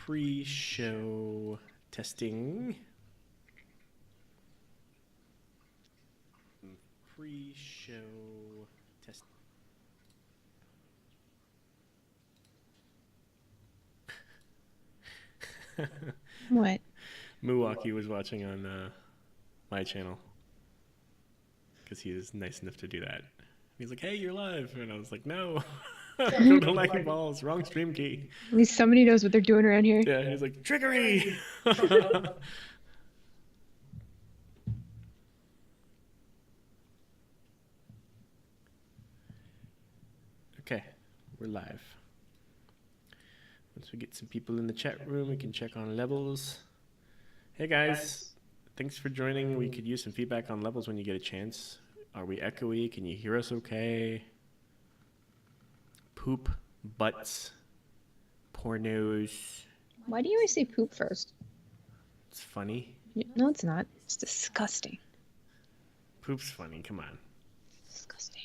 Pre-show testing. Pre-show test. What? Milwaukee was watching on my channel because he was nice enough to do that. He's like, "Hey, you're live," and I was like, "No, go to Lightning Balls, wrong stream key." At least somebody knows what they're doing around here. Yeah, he's like, "Trickery." Okay, we're live. Once we get some people in the chat room, we can check on levels. Hey guys, thanks for joining. We could use some feedback on levels when you get a chance. Are we echoey? Can you hear us okay? Poop, butts, pornos. Why do you always say poop first? It's funny. No, it's not. It's disgusting. Poop's funny, come on. Disgusting.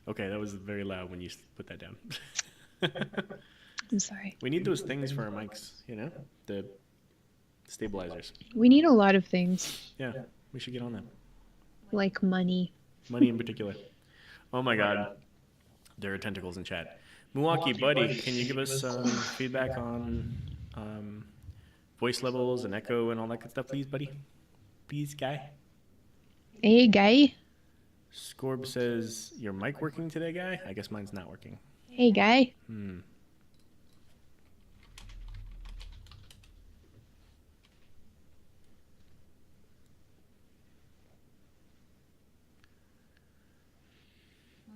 Okay, that was very loud when you put that down. I'm sorry. We need those things for our mics, you know? The stabilizers. We need a lot of things. Yeah, we should get on that. Like money. Money in particular. Oh my god. There are tentacles in chat. Milwaukee, buddy, can you give us some feedback on voice levels and echo and all that good stuff, please, buddy? Please, guy. Hey, guy. Scorb says, your mic working today, guy? I guess mine's not working. Hey, guy.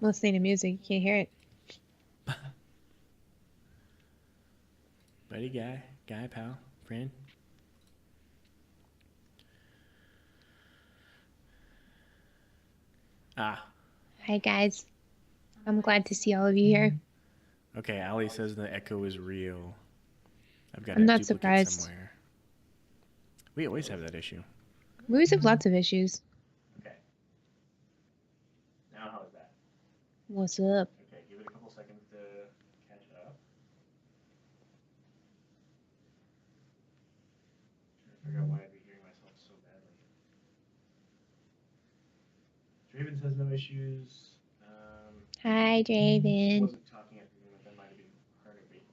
Listening to music, you can't hear it. Buddy, guy, pal, friend. Ah. Hi, guys. I'm glad to see all of you here. Okay, Ali says the echo is real. I've got I'm a not duplicate surprised. somewhere. We always have that issue. We always have lots of issues. Okay. Now how is that? What's up? Okay, give it a couple seconds to catch up. Trying to figure out why I'd be hearing myself so badly. Draven says no issues. Hi, Draven. Wasn't talking at the moment. That might have been part of it.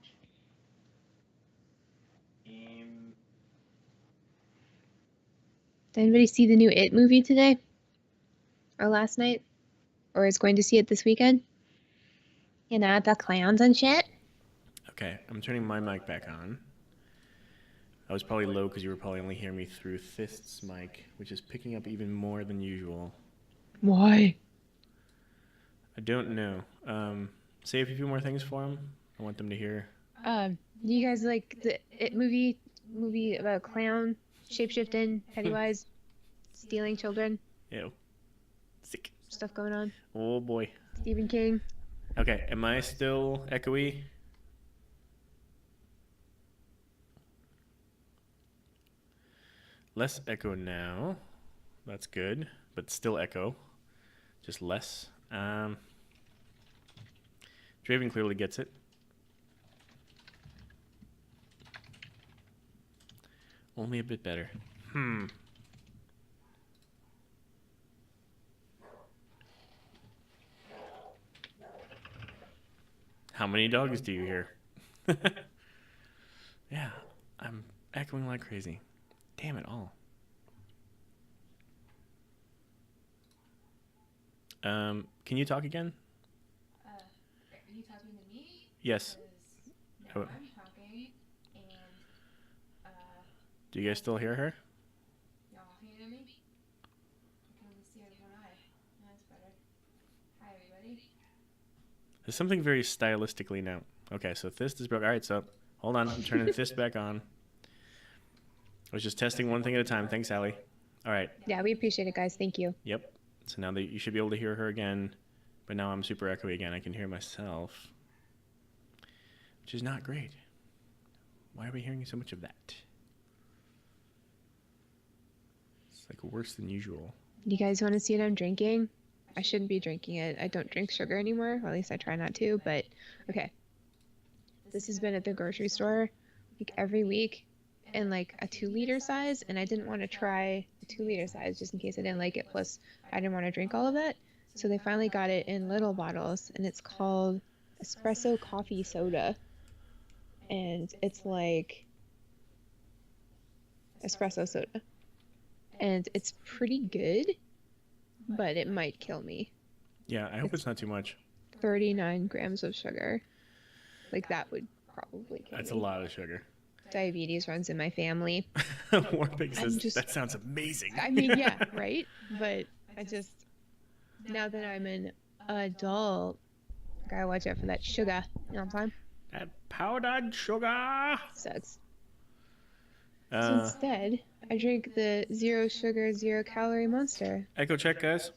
Did anybody see the new It movie today? Or last night? Or is going to see it this weekend? You know, the clowns and shit? Okay, I'm turning my mic back on. I was probably low because you were probably only hearing me through Fist's mic, which is picking up even more than usual. Why? I don't know. Say a few more things for them. I want them to hear. You guys like the It movie about a clown shapeshifting, Pennywise, stealing children, Ew. Sick. stuff going on? Oh boy. Stephen King. Okay, am I still echoey? Less echo now. That's good, but still echo. Just less. Draven clearly gets it. Only a bit better. How many dogs do you hear? Yeah, I'm echoing like crazy. Damn it all. Can you talk again? Are you talking to me? Yes. No, Oh. I'm talking, and Do you guys still hear her? y'all hear me? I can only see out of one eye. That's better. Hi, everybody. There's something very stylistically now. Okay, so Fist is broke. All right, so hold on. I'm turning Fist back on. I was just testing one thing at a time. Thanks, Allie. All right. Yeah, we appreciate it, guys. Thank you. Yep. So now that you should be able to hear her again, but now I'm super echoey again. I can hear myself, which is not great. Why are we hearing so much of that? It's like worse than usual. Do you guys want to see what I'm drinking? I shouldn't be drinking it. I don't drink sugar anymore, or at least I try not to, but okay. This has been at the grocery store like every week in like a 2-liter size, and I didn't want to try a 2-liter size just in case I didn't like it. Plus, I didn't want to drink all of that. So they finally got it in little bottles, and it's called espresso coffee soda. And it's like espresso soda. And it's pretty good, but it might kill me. Yeah, I hope it's not too much. 39 grams of sugar. Like, that would probably kill That's me. a lot of sugar. Diabetes runs in my family. Warpig says, just- that sounds amazing. I mean, yeah, right? But I just, now that I'm an adult, gotta watch out for that sugar. You know what I'm saying? That powdered sugar. Sucks. So instead, I drink the 0 sugar, 0 calorie Monster. Echo check, guys.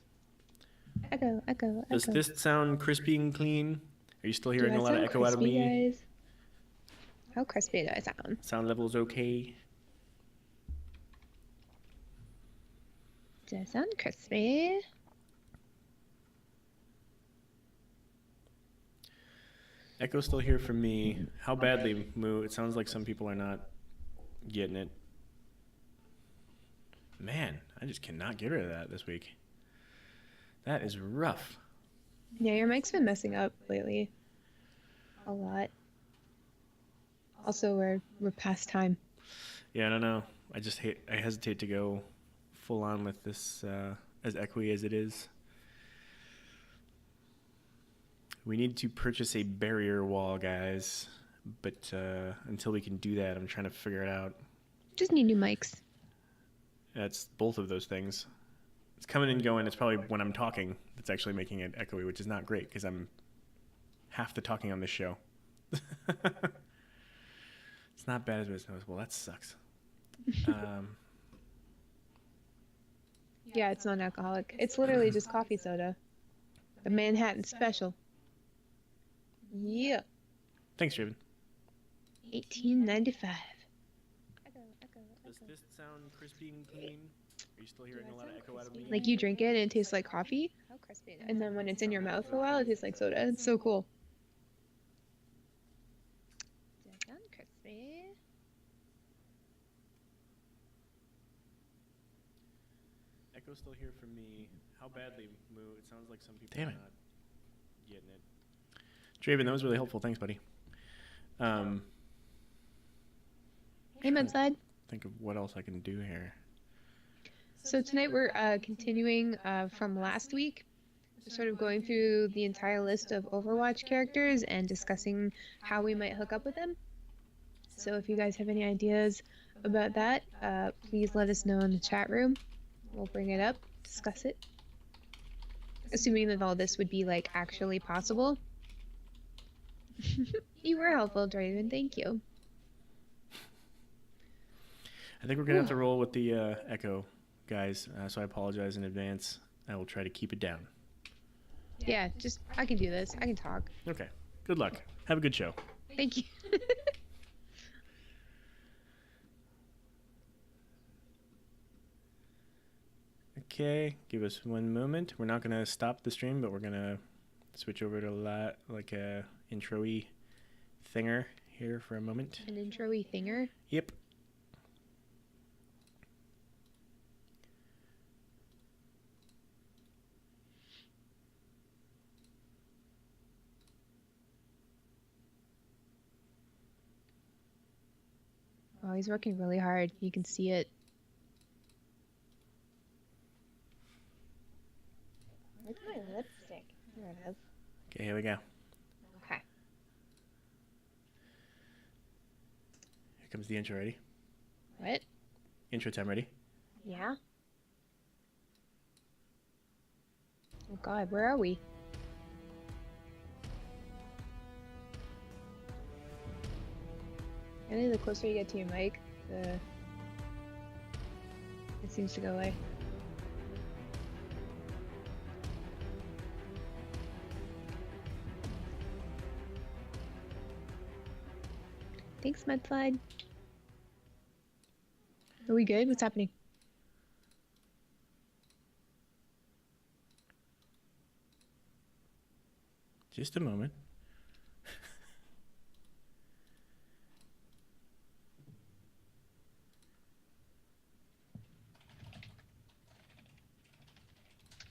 Echo, echo, Does echo. this sound crispy and clean? Are you still hearing Do a I lot of sound echo out of crispy, me? guys? How crispy do I sound? Sound level's okay. Do I sound crispy? Echo's still here for me. How badly, Moo? It sounds like some people are not getting it. Man, I just cannot get rid of that this week. That is rough. Yeah, your mic's been messing up lately. A lot. Also, we're past time. Yeah, I don't know. I hesitate to go full on with this as echoey as it is. We need to purchase a barrier wall, guys. But until we can do that, I'm trying to figure it out. Just need new mics. That's both of those things. It's coming and going. It's probably when I'm talking that's actually making it echoey, which is not great because I'm half the talking on this show. It's not bad as it is. Well, that sucks. Yeah, it's non-alcoholic. It's literally just coffee soda. The Manhattan Special. Yeah. Thanks, Javen. $18.95. Does this sound crispy and clean? Are you still hearing a lot of echo out of me? Like, you drink it and it tastes like coffee, and then when it's in your mouth for a while, it tastes like soda. It's so cool. Does that sound crispy? Echo's still here for me. How badly, Moo? It sounds like some people Damn are it. not getting it. Draven, that was really helpful. Thanks, buddy. Hey, Mudside. Think of what else I can do here. So tonight we're continuing from last week, sort of going through the entire list of Overwatch characters and discussing how we might hook up with them. So if you guys have any ideas about that, please let us know in the chat room. We'll bring it up, discuss it. Assuming that all this would be like actually possible. You were helpful, Draven. Thank you. I think we're going to have to roll with the echo, guys. So I apologize in advance. I will try to keep it down. Yeah, just I can do this. I can talk. Okay. Good luck. Have a good show. Thank you. Okay, give us one moment. We're not going to stop the stream, but we're going to switch over to like a intro-y thinger here for a moment. An intro-y thinger. Yep. Oh, he's working really hard. You can see it. Where's my lipstick? There it is. Okay, here we go. Okay. Here comes the intro. Ready? What? Intro time ready? Yeah? Oh god, where are we? I think the closer you get to your mic, it seems to go away. Thanks, Mudslide. Are we good? What's happening? Just a moment.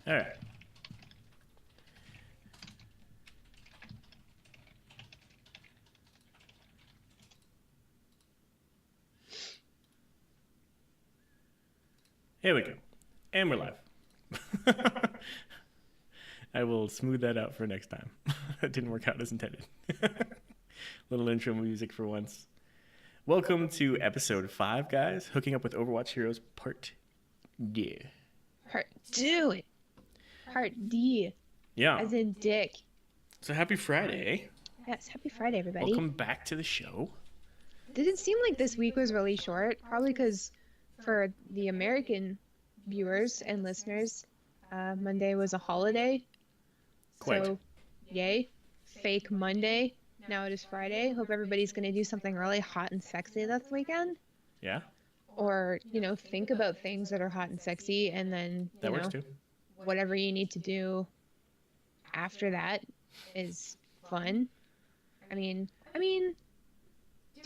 All right. Here we go. And we're live. I will smooth that out for next time. That didn't work out as intended. Little intro music for once. Welcome to episode 5, guys. Hooking up with Overwatch Heroes Part D. Part D. Part D. Yeah. As in dick. So happy Friday. Yes, happy Friday, everybody. Welcome back to the show. Didn't seem like this week was really short, probably because for the American viewers and listeners, Monday was a holiday. Quite. So, yay. Fake Monday. Now it is Friday. Hope everybody's going to do something really hot and sexy this weekend. Yeah, Or, think about things that are hot and sexy, and then, that works too. whatever you need to do after that is fun. I mean, do you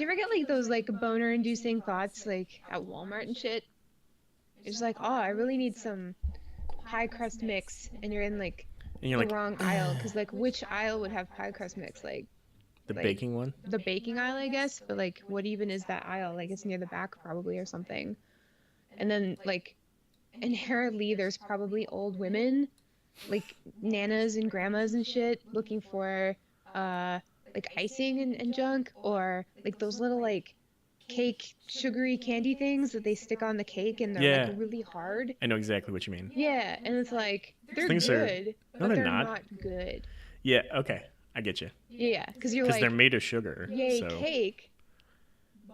ever get like those like boner-inducing thoughts like at Walmart and shit? It's just like, oh, I really need some pie crust mix, and you're in like And you're the like, wrong aisle, because like which aisle would have pie crust mix? Like the like- baking one? the baking aisle, I guess, but like what even is that aisle? Like it's near the back probably or something. And then like inherently there's probably old women, like nanas and grandmas and shit, looking for like icing and junk, or like those little like cake sugary candy things that they stick on the cake and they're Yeah. like really hard. I know exactly what you mean. Yeah, and it's like they're Things are- good, No, but they're they're not. not good. Yeah, okay. I get you. Yeah, because you're Because like, they're made of sugar. yay, so. cake,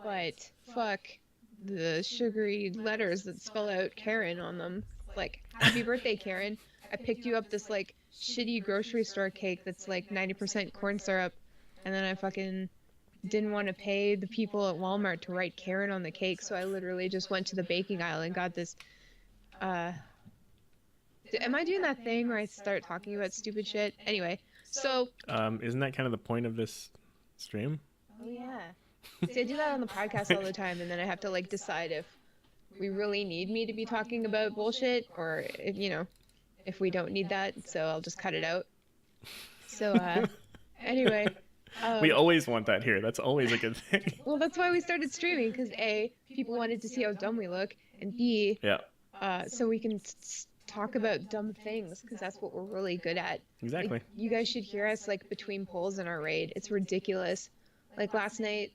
but fuck the sugary letters that spell out Karen on them. Like, happy birthday, Karen. I picked you up this, like, shitty grocery store cake that's, like, 90% corn syrup, and then I fucking didn't want to pay the people at Walmart to write Karen on the cake, so I literally just went to the baking aisle and got this, am I doing that thing where I start talking about stupid shit? Anyway, so... Isn't that kind of the point of this stream? Oh yeah. See, I do that on the podcast all the time, and then I have to like decide if we really need me to be talking about bullshit, or if, if we don't need that. So I'll just cut it out. So anyway, We always want that here. That's always a good thing. well, that's why we started streaming, because A, people wanted to see how dumb we look, and B, Yeah, so we can talk about dumb things, because that's what we're really good at. exactly. Like, you guys should hear us like between polls in our raid. It's ridiculous. Like last night,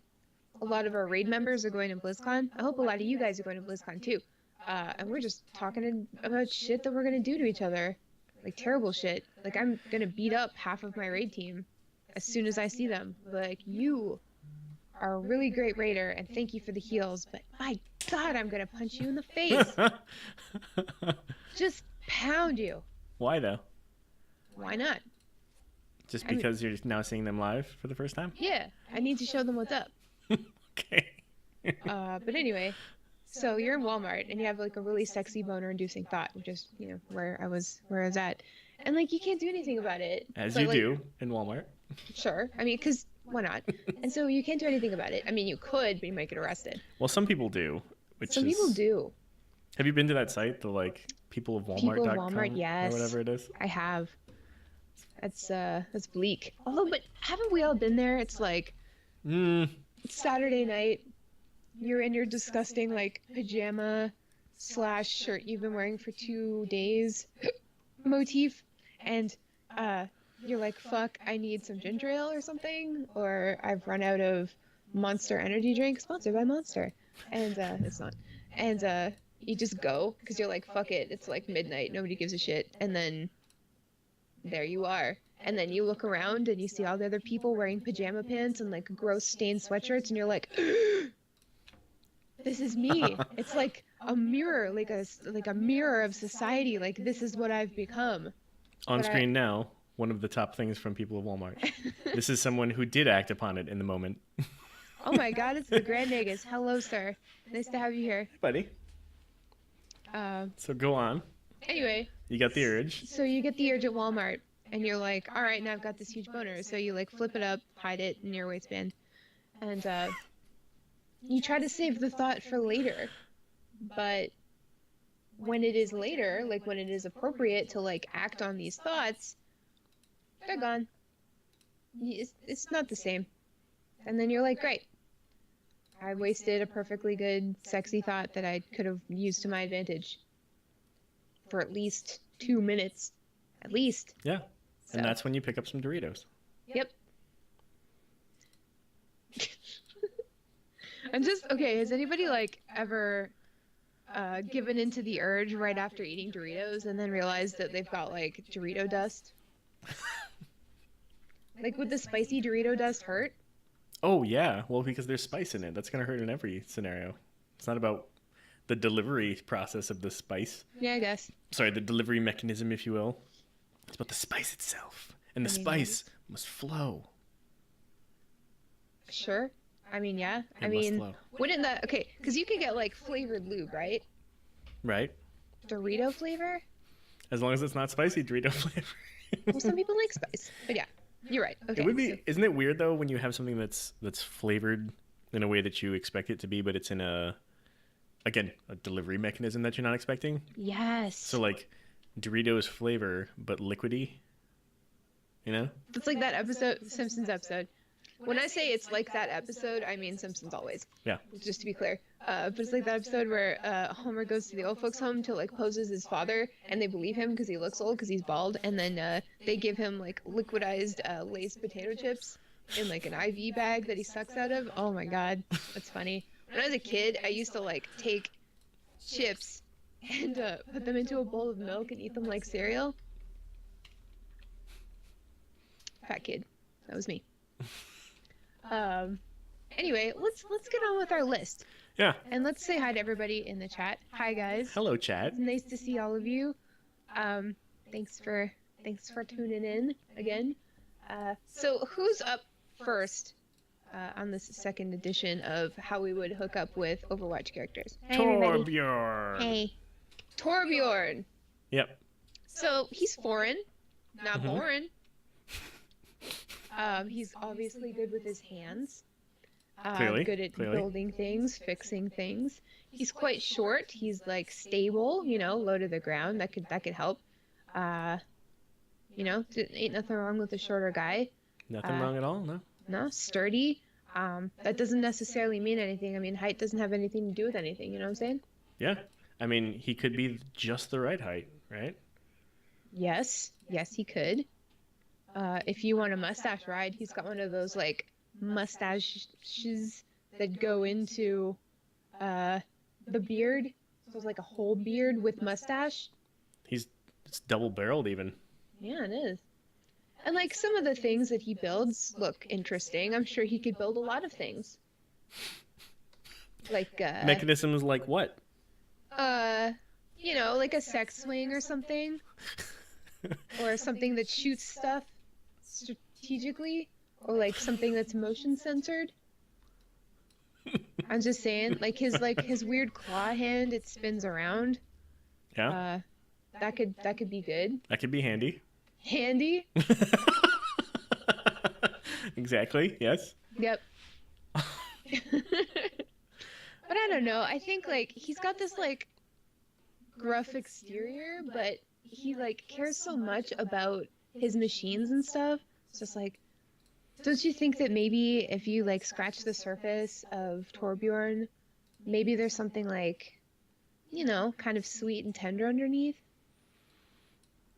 a lot of our raid members are going to BlizzCon. I hope a lot of you guys are going to BlizzCon too. And we're just talking about shit that we're gonna do to each other, like terrible shit. Like I'm gonna beat up half of my raid team as soon as I see them. Like, you are a really great raider, and thank you for the heals, but my God, I'm gonna punch you in the face. Just pound you. Why though? Why not? Just I mean- because you're now seeing them live for the first time? Yeah, I need to show them what's up. Okay. But anyway, so you're in Walmart and you have like a really sexy boner-inducing thought, which is, where I was at, and like you can't do anything about it. As But, you like, do in Walmart. Sure. I mean, because why not? And so you can't do anything about it. I mean, you could, but you might get arrested. Well, some people do. Which Some is... people do. Have you been to that site, the like people of Walmart.com People of Walmart, yes. or whatever it is? I have. That's bleak. Although, but haven't we all been there? It's like it's Saturday night. You're in your disgusting like pajama / shirt you've been wearing for 2 days motif, and you're like, fuck, I need some ginger ale or something, or I've run out of Monster energy drink, sponsored by Monster, and it's not, and you just go because you're like, fuck it, it's like midnight, nobody gives a shit, and then there you are. And then you look around and you see all the other people wearing pajama pants and like gross stained sweatshirts, and you're like, this is me. It's like a mirror, like a mirror of society. Like, this is what I've become. On But screen now, one of the top things from people of Walmart. This is someone who did act upon it in the moment. Oh my God, it's the Grand Nagus. Hello, sir. Nice to have you here. Buddy. So go on. Anyway, You got the urge. so you get the urge at Walmart, and you're like, all right, now I've got this huge boner. So you like flip it up, hide it in your waistband, and you try to save the thought for later. But when it is later, like when it is appropriate to like act on these thoughts, they're gone. It's not the same. And then you're like, great. I wasted a perfectly good, sexy thought that I could have used to my advantage for at least 2 minutes. At least. Yeah. So. And that's when you pick up some Doritos. Yep. I'm just, okay, has anybody like ever given into the urge right after eating Doritos and then realized that they've got like Dorito dust? Like, would the spicy Dorito dust hurt? Oh, yeah. Well, because there's spice in it. That's going to hurt in every scenario. It's not about the delivery process of the spice. Yeah, I guess. Sorry, the delivery mechanism, if you will. It's about the spice itself. And the spice must flow. Sure. I mean, yeah. It must flow. Wouldn't that... Okay, because you could get, like, flavored lube, right? Right. Dorito flavor? As long as it's not spicy Dorito flavor. Well, some people like spice. But yeah, you're right. Okay. It would be... Isn't it weird, though, when you have something that's flavored in a way that you expect it to be, but it's in a... Again, a delivery mechanism that you're not expecting? Yes. So, like, Doritos flavor, but liquidy? You know? It's like that episode, Simpsons episode. When I say it's like that episode, I mean Simpsons always. Yeah. Just to be clear. But it's like that episode where Homer goes to the old folks' home to like pose as his father, and they believe him because he looks old because he's bald, and then they give him like liquidized Lay's potato chips in like an IV bag that he sucks out of. Oh my god, that's funny. When I was a kid, I used to like take chips and put them into a bowl of milk and eat them like cereal. Fat kid. That was me. Anyway, let's get on with our list. Yeah. And let's say hi to everybody in the chat. Hi guys. Hello, chat. It's nice to see all of you. Thanks for tuning in again. So who's up first on this second edition of how we would hook up with Overwatch characters? Hi, everybody. Torbjorn. Hey. Torbjorn. Yep. So he's foreign, not boring. He's obviously good with his hands. Clearly. Good at building things, fixing things. He's quite short. He's like stable, you know, low to the ground. That could help. You know, ain't nothing wrong with a shorter guy. Nothing wrong at all, no? No, sturdy. That doesn't necessarily mean anything. I mean, height doesn't have anything to do with anything. You know what I'm saying? Yeah. I mean, he could be just the right height, right? Yes, he could. If you want a mustache ride, he's got one of those like mustaches that go into the beard. So it's like a whole beard with mustache. It's double-barreled even. Yeah, it is. And like some of the things that he builds look interesting. I'm sure he could build a lot of things. Like mechanisms like what? You know, like a sex swing or something. Or something that shoots stuff strategically, or like something that's motion censored. I'm just saying, like his weird claw hand, it spins around. Yeah. That could be good. That could be handy. Handy? Exactly. Yes. Yep. But I don't know. I think like he's got this like gruff exterior, but he like cares so much about his machines and stuff. It's just like, don't you think that maybe if you like scratch the surface of Torbjorn, maybe there's something like, you know, kind of sweet and tender underneath?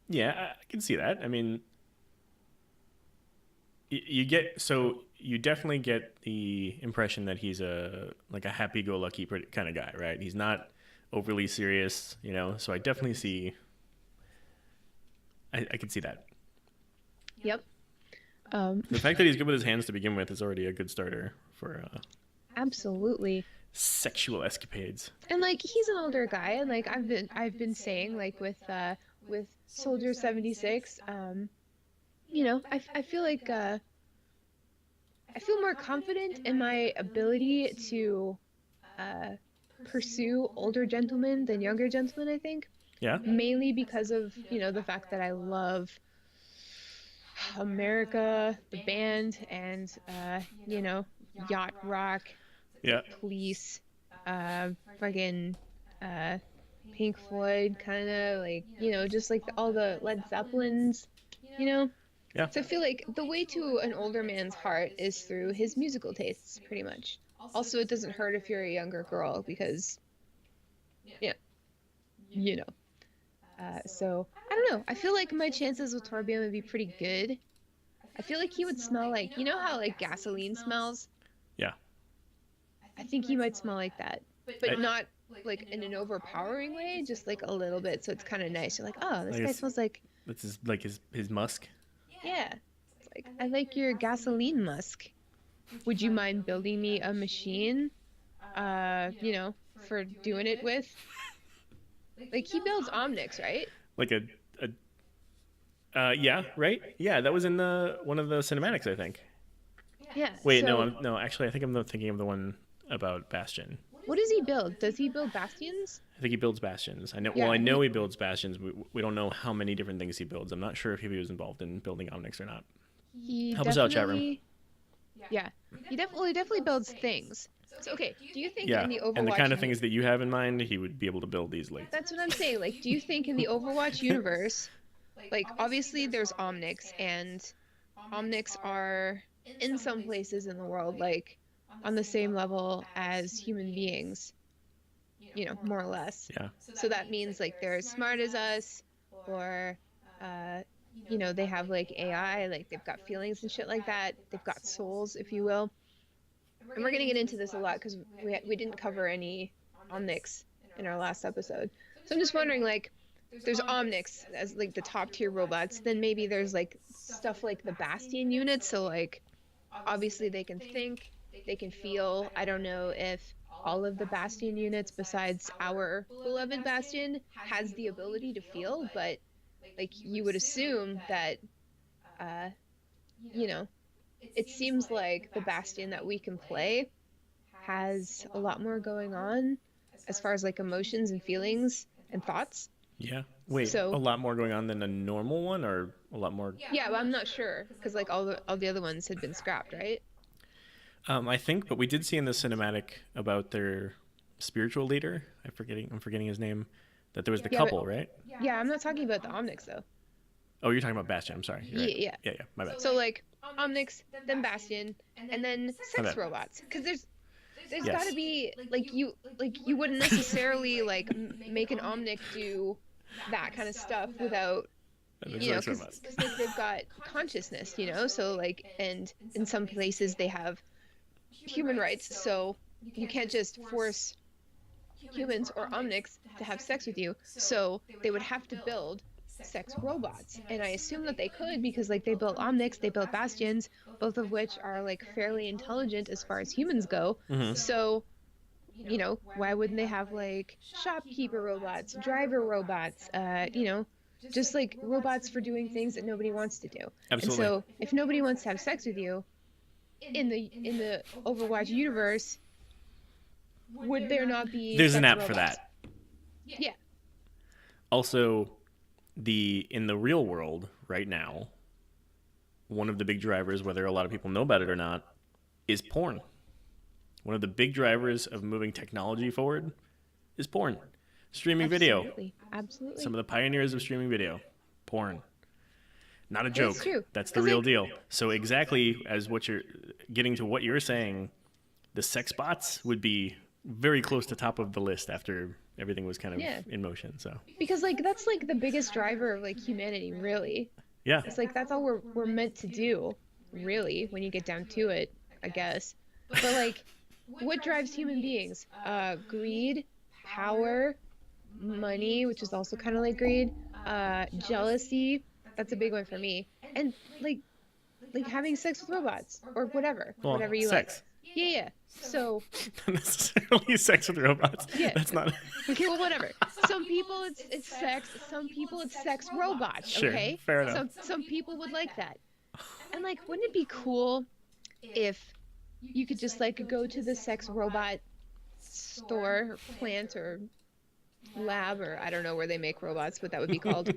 Yeah, I can see that. I mean, you definitely get the impression that he's a happy-go-lucky kind of guy, right? He's not overly serious, you know. So I definitely see. I can see that. Yep. The fact that he's good with his hands to begin with is already a good starter for absolutely sexual escapades. And like he's an older guy, and like I've been saying, like with Soldier 76, you know, I feel like I feel more confident in my ability to pursue older gentlemen than younger gentlemen, I think. Yeah. Mainly because of, you know, the fact that I love America, the band, and you know, yacht rock. It's Yeah. like Police, fucking uh, Pink Floyd, kind of like just like all the Led Zeppelins, you know. Yeah. So I feel like the way to an older man's heart is through his musical tastes, pretty much. Also, it doesn't hurt if you're a younger girl because, yeah, you know. So I don't know. I feel like my chances with Torbjorn would be pretty good. I feel like he would smell like, how like gasoline smells? Yeah. I think he might smell like that, but I- not like in an overpowering way, just like a little bit. So it's kind of nice. You're like, oh, this Like guy it's- smells like, That's his musk. yeah. It's like, I like your gasoline musk. Would you mind building me a machine, for doing it with? Like he builds Omnics, right? Like a yeah, right? Yeah, that was in one of the cinematics, I think. Yeah. Wait, so no, actually I think I'm thinking of the one about Bastion. what does he build? Does he build bastions? I think he builds bastions. I know. Yeah, Well, I know he builds bastions. We don't know how many different things he builds. I'm not sure if he was involved in building Omnics or not. He Help us out, chat room. definitely, yeah, he definitely builds things. So okay, do you think Yeah, in the Overwatch? and the kind of things that you have in mind, he would be able to build easily. That's what I'm saying. Like, do you think in the Overwatch universe, like obviously there's Omnics, and Omnics are in some places in the world like on the same level as human beings, more or less. Yeah. So that means like they're as smart as us, or they have like AI, like they've got feelings and shit like that. They've got souls, if you will. And we're gonna get into this a lot because we didn't cover any Omnics in our last episode. So I'm just wondering, like, there's Omnics as like the top tier robots. Then maybe there's like stuff like the Bastion units. So like, obviously they can think, they can feel. I don't know if all of the Bastion units besides our beloved Bastion has the ability to feel, but like you would assume that, it seems like the Bastion that we can play has a lot more going on as far as like emotions and feelings and thoughts. Yeah. Wait, So- a lot more going on than a normal one, or a lot more? Yeah, but I'm not sure because like all the other ones had been scrapped, right? I think, but we did see in the cinematic about their spiritual leader. I'm forgetting his name. That there was the Yeah, couple, right? Yeah, I'm not talking about the Omnics though. Oh, you're talking about Bastion. I'm sorry. You're right. Yeah. Yeah. My bad. So like Omnics, then Bastion, and then sex bad. robots. Because there's Yes. got to be like you wouldn't necessarily like make an Omnic do that kind of stuff without There's sex robots. because like, they've got consciousness, so like, and in some places they have human rights, so you can't just force humans or Omnics to have sex with you. So they would have to build sex robots, and I assume that they could because like they built Omnics, they built Bastions, both of which are like fairly intelligent as far as humans go. Mhm. So why wouldn't they have like shopkeeper robots, driver robots, just like robots for doing things that nobody wants to do. Absolutely. And so if nobody wants to have sex with you in the Overwatch universe, would there not be There's an sex app for robots? that. Yeah. Also, in the real world right now, one of the big drivers, whether a lot of people know about it or not, is porn. One of the big drivers of moving technology forward is porn. Streaming video. Absolutely. Some of the pioneers of streaming video. Porn. Not a joke. It's true. That's the 'Cause, real like- deal. So exactly as what you're getting to what you're saying, the sex bots would be very close to top of the list after everything was kind of Yeah. in motion. So Because like that's like the biggest driver of like humanity, really. yeah. It's like that's all we're meant to do, really, when you get down to it, I guess. But like, what drives human beings? Greed, power, money, which is also kind of like greed, jealousy. That's a big one for me. And like having sex with robots or whatever you sex. like. Yeah. So Not necessarily sex with robots. Yeah. That's not. okay, well, whatever. Some people it's sex. Some people it's sex robots. Sure, Okay. fair enough. Some people would like that. And like, wouldn't it be cool if you could just like go to the sex robot store or plant or lab, or I don't know where they make robots, what that would be called.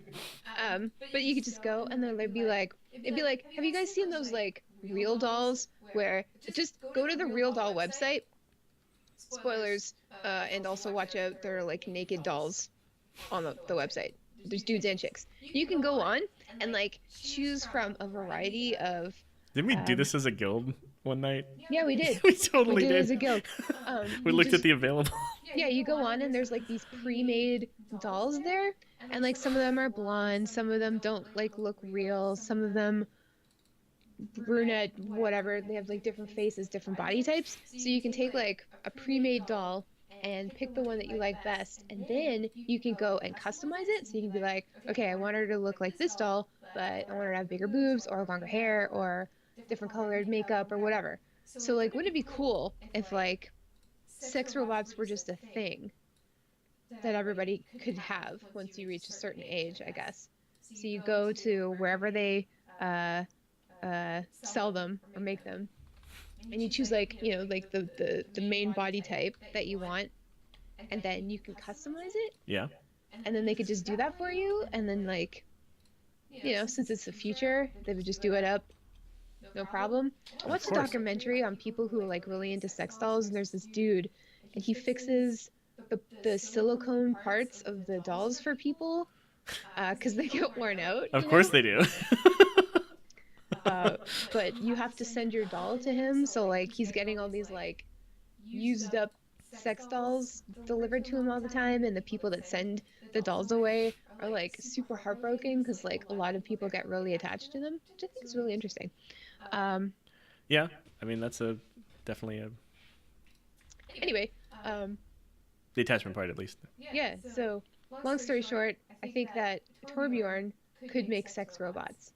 But you could just go and then they'd be like, have you guys seen those like real dolls where just go to the real doll website, spoilers, and also watch out, there are like naked dolls on the website. There's dudes and chicks. You can go on and like choose from a variety of. Didn't we do this as a guild one night? Yeah, we did. We totally We did it did. as a guild. We you looked at just- the available. Yeah, you go on and there's like these pre-made dolls there, and like some of them are blonde, some of them don't like look real, some of them brunette, whatever. They have like different faces, different body types. So you can take like a pre-made doll and pick the one that you like best, and then you can go and customize it. So you can be like, okay, I want her to look like this doll, but I want her to have bigger boobs or longer hair or different colored makeup or whatever. So like, wouldn't it be cool if like sex robots were just a thing that everybody could have once you reach a certain age, I guess? So you go to wherever they sell them or make them, and you choose like, you know, like the main body type that you want, and then you can customize it, Yeah. and then they could just do that for you, and then like, you know, since it's the future, they would just do it up, no problem. I watched a course. documentary on people who are like really into sex dolls, and there's this dude, and he fixes the silicone parts of the dolls for people because they get worn out. Of course they do. But you have to send your doll to him, so like he's getting all these like used up sex dolls delivered to him all the time, and the people that send the dolls away are like super heartbroken because like a lot of people get really attached to them, which I think is really interesting. Yeah. I mean, that's definitely a Anyway, the attachment part at least. yeah, so long story short, I think that Torbjorn could make sex robots.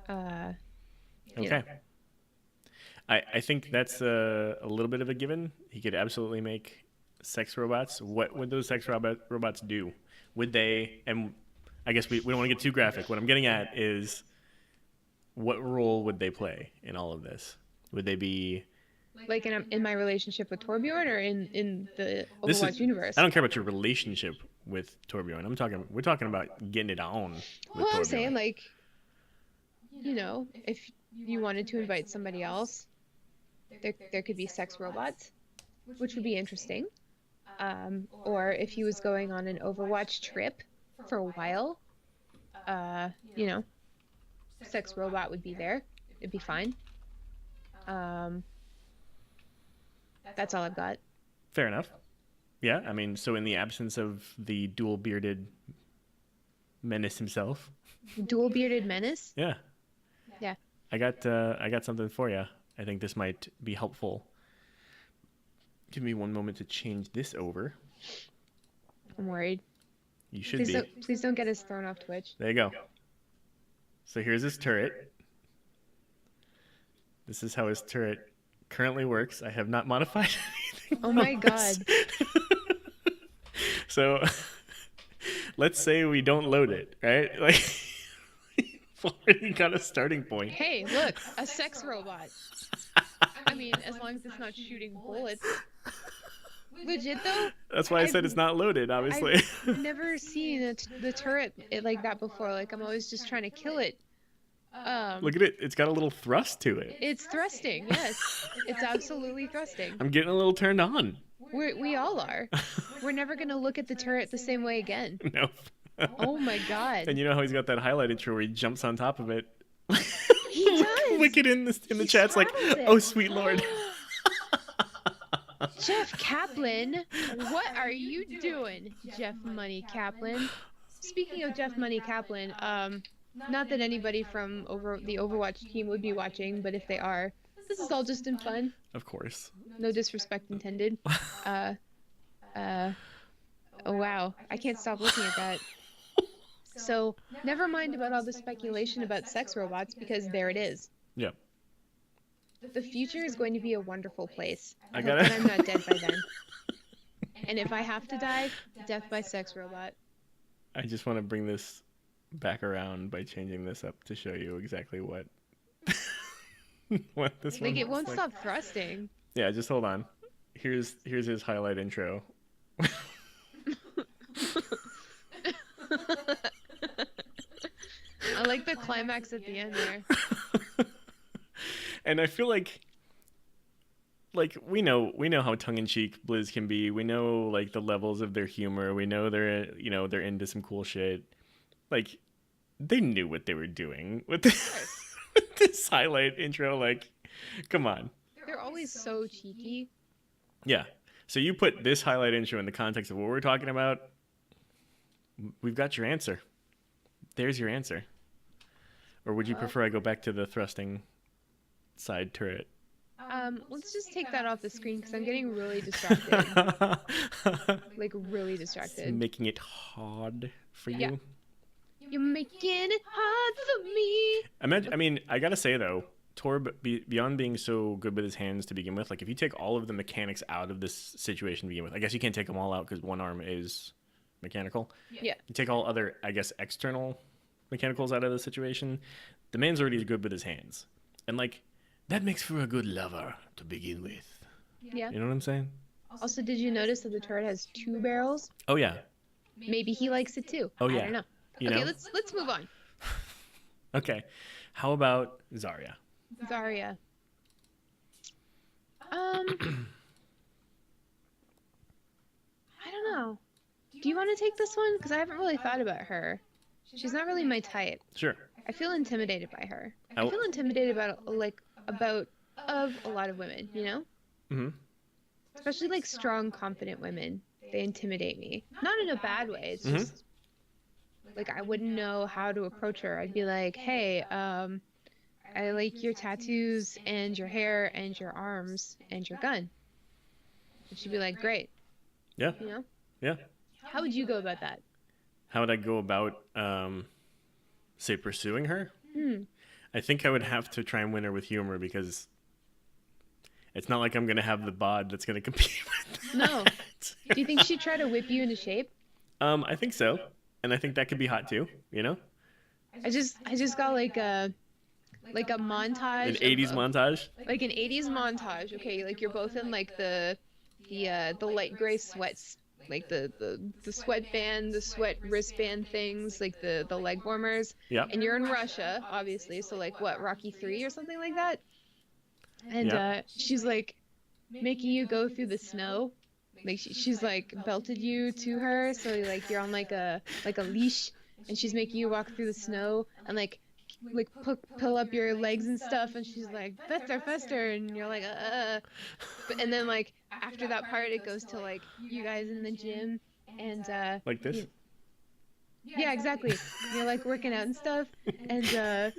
You Okay. I think that's a little bit of a given. He could absolutely make sex robots. What would those sex robots do? Would they, and I guess we don't want to get too graphic. What I'm getting at is, what role would they play in all of this? Would they be... Like in my relationship with Torbjorn, or in the This Overwatch is, universe? I don't care about your relationship with Torbjorn. We're talking about getting it on with Well, I'm Torbjorn. saying, like, you know, if you wanted to invite somebody else, there could be sex robots, which would be interesting. Or if he was going on an Overwatch trip for a while, you know, sex robot would be there. It'd be fine. That's all I've got. Fair enough. Yeah, I mean, so in the absence of the dual-bearded menace himself, Dual bearded menace? yeah, Yeah. I got something for you. I think this might be helpful. Give me one moment to change this over. I'm worried. You should Please don't get us thrown off Twitch. There you go. So here's his turret. This is how his turret currently works. I have not modified anything. Oh from my this. god. So let's say we don't load it, right? Like, we've already got a starting point. Hey, look, a sex robot. I mean, as long as it's not shooting bullets. Legit though, That's why I said it's not loaded, obviously. I've never seen the turret like that before. Like, I'm always just trying to kill it. Look at it. It's got a little thrust to it. It's thrusting. Yes, it's absolutely thrusting. I'm getting a little turned on. We all are. We're never gonna look at the turret the same way again. No. Oh my god. And you know how he's got that highlighted intro where he jumps on top of it? He does. Wicked in the He chat's like, straddles it. oh, sweet lord. Jeff Kaplan, what are you doing, Jeff Money Kaplan? Speaking of Jeff Money Kaplan, not that anybody from the Overwatch team would be watching, but if they are, this is all just in fun. Of course. No disrespect intended. Oh wow, I can't stop looking at that. So, never mind about all the speculation about sex robots, because there it is. Yeah. The future is going to be a wonderful place. I hope gotta- that I'm not dead by then. And if I have to die, death by sex robot. I just want to bring this back around by changing this up to show you exactly what what this one Like, it looks won't like. stop thrusting. Yeah, just hold on. Here's his highlight intro. climax at the end there. And I feel like we know how tongue-in-cheek Blizz can be. We know like the levels of their humor. We know they're into some cool shit. Like they knew what they were doing with this, with this highlight intro. Like, come on. They're always so cheeky. Yeah. So you put this highlight intro in the context of what we're talking about. We've got your answer. There's your answer. Or would you prefer I go back to the thrusting side turret? Let's just take that off the screen because I'm getting really distracted. Like really distracted. Making it hard for you. Yeah. You're making it hard for me. I mean, I gotta say though, Torb, beyond being so good with his hands to begin with, like if you take all of the mechanics out of this situation to begin with, I guess you can't take them all out because one arm is mechanical. Yeah. You take all other, I guess, external mechanicals out of the situation, the man's already good with his hands. And like, that makes for a good lover to begin with. Yeah. You know what I'm saying? Also, did you notice that the turret has 2 barrels? Oh yeah. Maybe he likes it too. Oh yeah. I don't know. You Okay, know? let's move on. Okay. How about Zarya? Zarya. I don't know. Do you want to take this one? Because I haven't really thought about her. She's not really my type. Sure. I feel intimidated by her. I Oh. feel intimidated about a lot of women, you know? Mm-hmm. Especially like strong, confident women. They intimidate me. Not in a bad way. It's Mhm. just like I wouldn't know how to approach her. I'd be like, "Hey, I like your tattoos and your hair and your arms and your gun." And she'd be like, "Great." Yeah. You know? Yeah. How would you go about that? How would I go about, say, pursuing her? I think I would have to try and win her with humor because it's not like I'm going to have the bod that's going to compete with No. that. Do you think she'd try to whip you into shape? I think so. And I think that could be hot too, you know? I just got like a montage. An 80s montage? Like an 80s montage. Okay, like you're both in like the light gray sweats, like the sweatband, the sweat wristband things, like the leg warmers. Yep. And you're in Russia, obviously. So like what, Rocky 3 or something like that? And Yep. she's like making you go through the snow. Like she's like belted you to her, so like you're on like a leash, and she's making you walk through the snow and like pull up your legs and stuff, and she's like faster, and you're like and then like after that part it goes to like you guys in the gym and Like this? yeah, exactly. You're like working out and stuff, and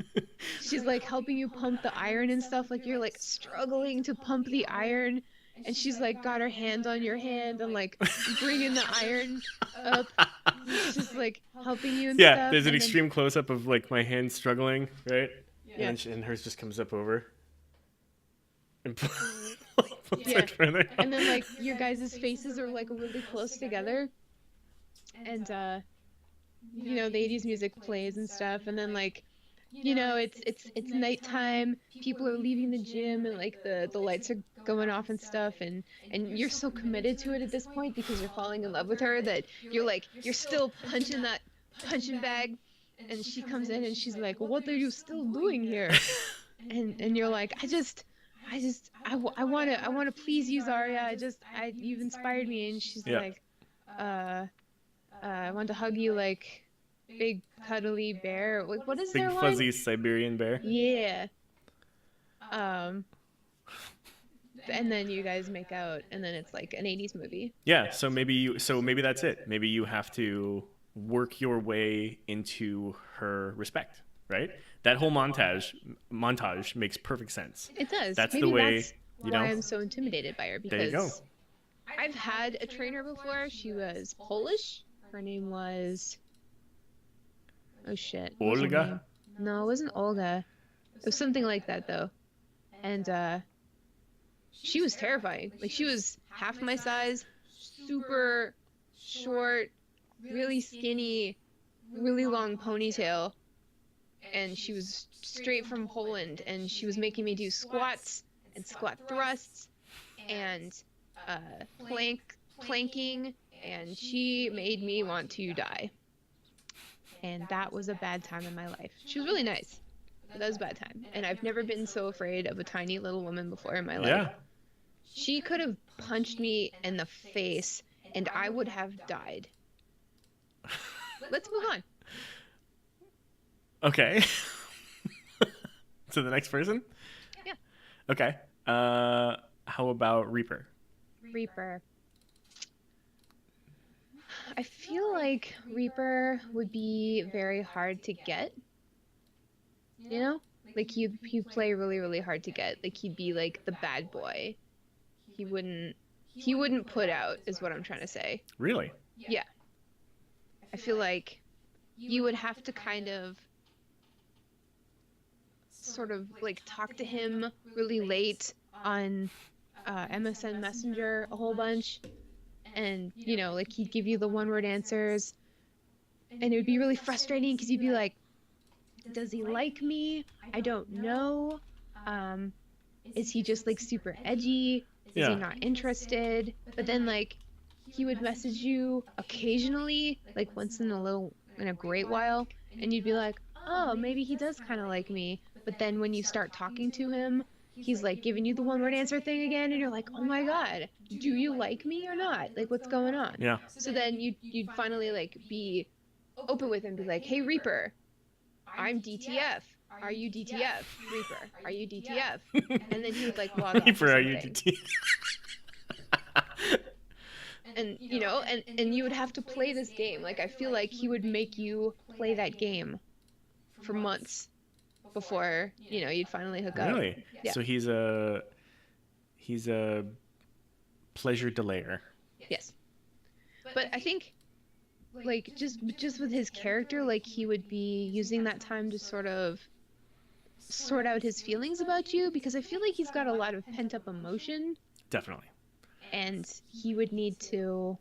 she's like helping you pump the iron and stuff. Like you're like struggling to pump the iron, and she's like got her hand on your hand and like bringing the iron up. She's just like helping you and Yeah, stuff. there's an and then- extreme close-up of like my hand struggling, right? Yeah. And hers just comes up over. And pulls Yeah. it further. And then like your guys' faces are like really close together, and you know the 80s music plays and stuff, and then like you know it's nighttime, people are leaving the gym, and like the lights are going off and stuff, and you're so committed to it at this point because you're falling in love with her that you're still punching that punching bag, and she comes in and she's like, "What are you still doing here?" and you're like, I want to please you, Zarya. You've inspired me. And she's Yeah. like, I want to hug you like big cuddly bear. Like, what is Big their line? fuzzy Siberian bear. Yeah. And then you guys make out, and then it's like an 80s movie. Yeah, so maybe that's it. Maybe you have to work your way into her respect, right? That whole montage makes perfect sense. It does. That's Maybe the way, that's you why know. I'm so intimidated by her, because There you go. I've had a trainer before. She was Polish. Her name was... Oh shit. What was her Olga? name? No, it wasn't Olga. It was something like that though. And she was terrifying. Like she was half my size, super short, really skinny, really long ponytail. And she was straight from Poland, and she was making me do squats and squat thrusts and planking, and she made me want to die. and that was a bad time in my life. She was really nice, but that was a bad time. And I've never been so afraid of a tiny little woman before in my life. Yeah. She could have punched me in the face, and I would have died. Let's move on. Okay. To the next person? Yeah. Okay. How about Reaper? Reaper. I feel like Reaper would be very hard to get. You know? Like he'd play really, really hard to get. Like he'd be like the bad boy. He wouldn't put out, is what I'm trying to say. Really? Yeah. I feel like you would have to kind of sort of like talk to him really late on MSN Messenger a whole bunch, and you know, like he'd give you the one-word answers, and it would be really frustrating because you'd be like, does he like me? I don't know. Is he just like super edgy? Is Yeah. he not interested? But then like he would message you occasionally, like once in a great while, and you'd be like, oh, maybe he does kind of like me. But then when you start talking to him, he's like giving you the one-word answer thing again, and you're like, oh my god, do you like me or not? Like, what's going on? Yeah. So then you'd finally like be open with him, be like, hey Reaper, I'm DTF. Are you DTF? Reaper, are you DTF? And then he would like log off or Reaper, are you something. DT? And you know, and you would have to play this game. Like I feel like he would make you play that game for months before, you know, you'd finally hook up. Really? Yeah. So he's a pleasure delayer. Yes. But I think like just with his character, like he would be using that time to sort of sort out his feelings about you, because I feel like he's got a lot of pent-up emotion, Definitely. and he would need to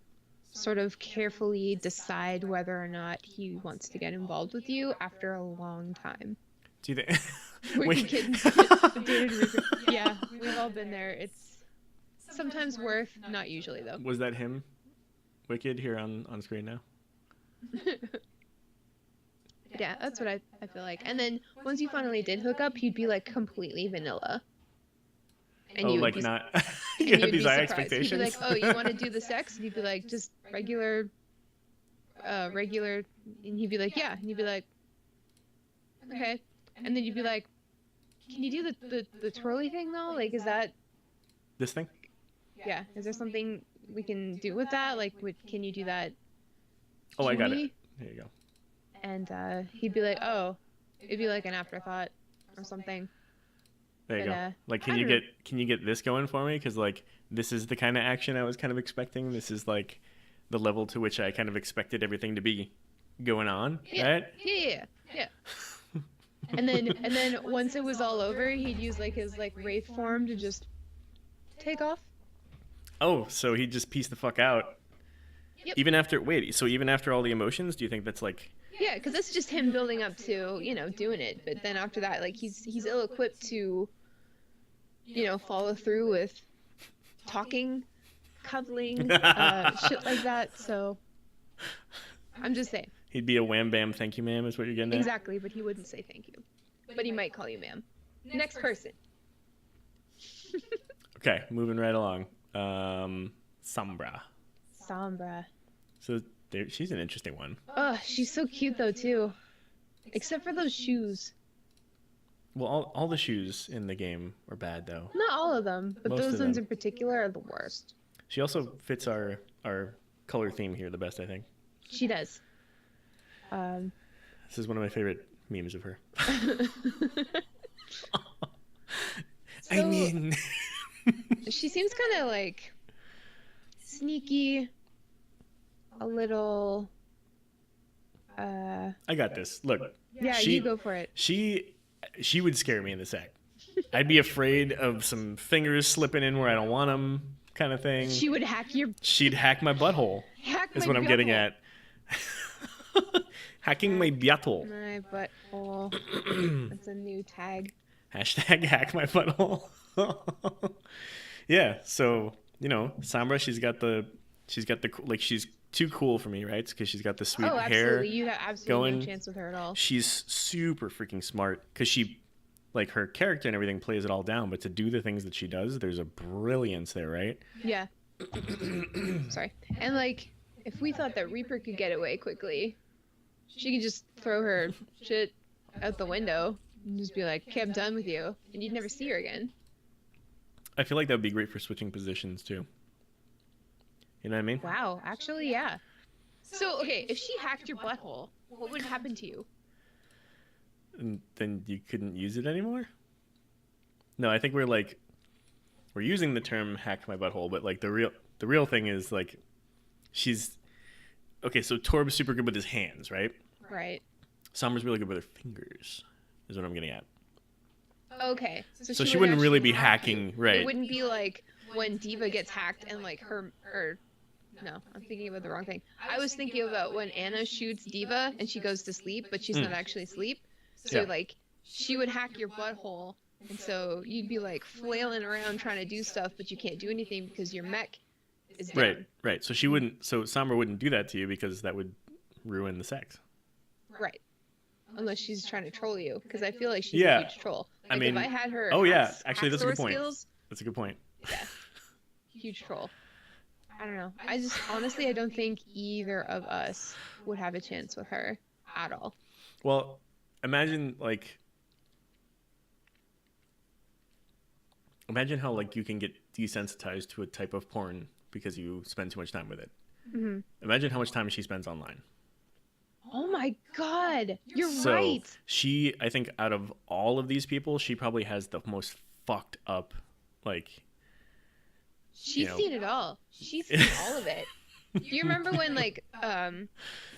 sort of carefully decide whether or not he wants to get involved with you after a long time. Do you think? Wicked dated Reaper. Yeah, we've all been there. It's sometimes worth, not usually though. Was that him? Wicked here on screen now. Yeah, that's what I feel like. And then once you finally did hook up, he'd be like completely vanilla. And Oh, you would like be, not. and You you have would be these high surprised. He'd expectations. be like, "Oh, you want to do the sex?" And you'd be like, "Just regular." And he'd be like, "Yeah." And you'd be like, "Okay." And then you'd be like, "Can you do the twirly thing though? Like, is that This thing? yeah? Is there something we can do with that? Like, can you do that?" Oh, I to got me? it. There you go. And he'd be like, "Oh," it'd be like an afterthought or something. There you But, go. Like, I can you don't get this going for me? Because like this is the kind of action I was kind of expecting. This is like the level to which I kind of expected everything to be going on. Yeah. Right? Yeah. And then once it was all over, he'd use like his like wraith form to just take off. Oh, so he just pieced the fuck out. Yep. Even after all the emotions, do you think that's like? Yeah, because that's just him building up to, you know, doing it. But then after that, like he's ill-equipped to, you know, follow through with talking, cuddling, shit like that. So I'm just saying. He'd be a wham bam thank you ma'am is what you're getting at? Exactly, but he wouldn't say thank you. But he might call you ma'am. Next person. Okay, moving right along. Sombra. Sombra. So she's an interesting one. Oh, she's so cute though too. Except for those shoes. Well, all the shoes in the game are bad though. Not all of them, but Most those of ones them. in particular are the worst. She also fits our color theme here the best, I think. She does. This is one of my favorite memes of her. I So- mean, She seems kind of like sneaky, a little. I got this. Look, Yeah, She- you go for it. she would scare me in this act. I'd be afraid of some fingers slipping in where I don't want them, kind of thing. She would hack your She'd hack my butthole. hack Is my what I'm getting butthole. at. Hacking my butthole. My butthole. That's a new tag. Hashtag hack my butthole. Yeah, so you know, Sombra, she's got the like she's too cool for me, right? Because she's got the sweet Oh, hair. absolutely. You have absolutely going. no chance with her at all. She's super freaking smart because she, like, her character and everything plays it all down. But to do the things that she does, there's a brilliance there, right? Yeah. Sorry. And like, if we thought that Reaper could get away quickly, she could just throw her shit out the window and just be like, "Okay, I'm done with you," and you'd never see her again. I feel like that would be great for switching positions too. You know what I mean? Wow. Actually, yeah. So, okay, if she hacked your butthole, what would happen to you? And then you couldn't use it anymore? No, I think we're using the term hack my butthole, but like the real thing is like she's okay, so Torb's super good with his hands, right? Right. Sombra's really good with her fingers, is what I'm getting at. Okay. So she wouldn't really be hacking, you. right? It wouldn't be like when Diva gets hacked and like her no, I'm thinking about the wrong thing. I was thinking about when Anna shoots Diva and she goes to sleep, but she's not actually asleep. So Yeah. like she would hack your butthole, and so you'd be like flailing around trying to do stuff, but you can't do anything because your mech is down. Right. So she wouldn't. So Sombra wouldn't do that to you because that would ruin the sex. Right. Unless she's trying to troll you, because I feel like she's Yeah. a huge troll. I Like, mean- if I had her. Oh yeah, hack actually that's a good sword point. Skills, That's a good point. yeah, huge troll. I don't know. I just honestly I don't think either of us would have a chance with her at all. Well, imagine how like you can get desensitized to a type of porn because you spend too much time with it. Hmm. Imagine how much time she spends online. Oh my God, you're So right. she, I think, out of all of these people, she probably has the most fucked up, like. She's know. seen it all. She's seen all of it. Do you remember when like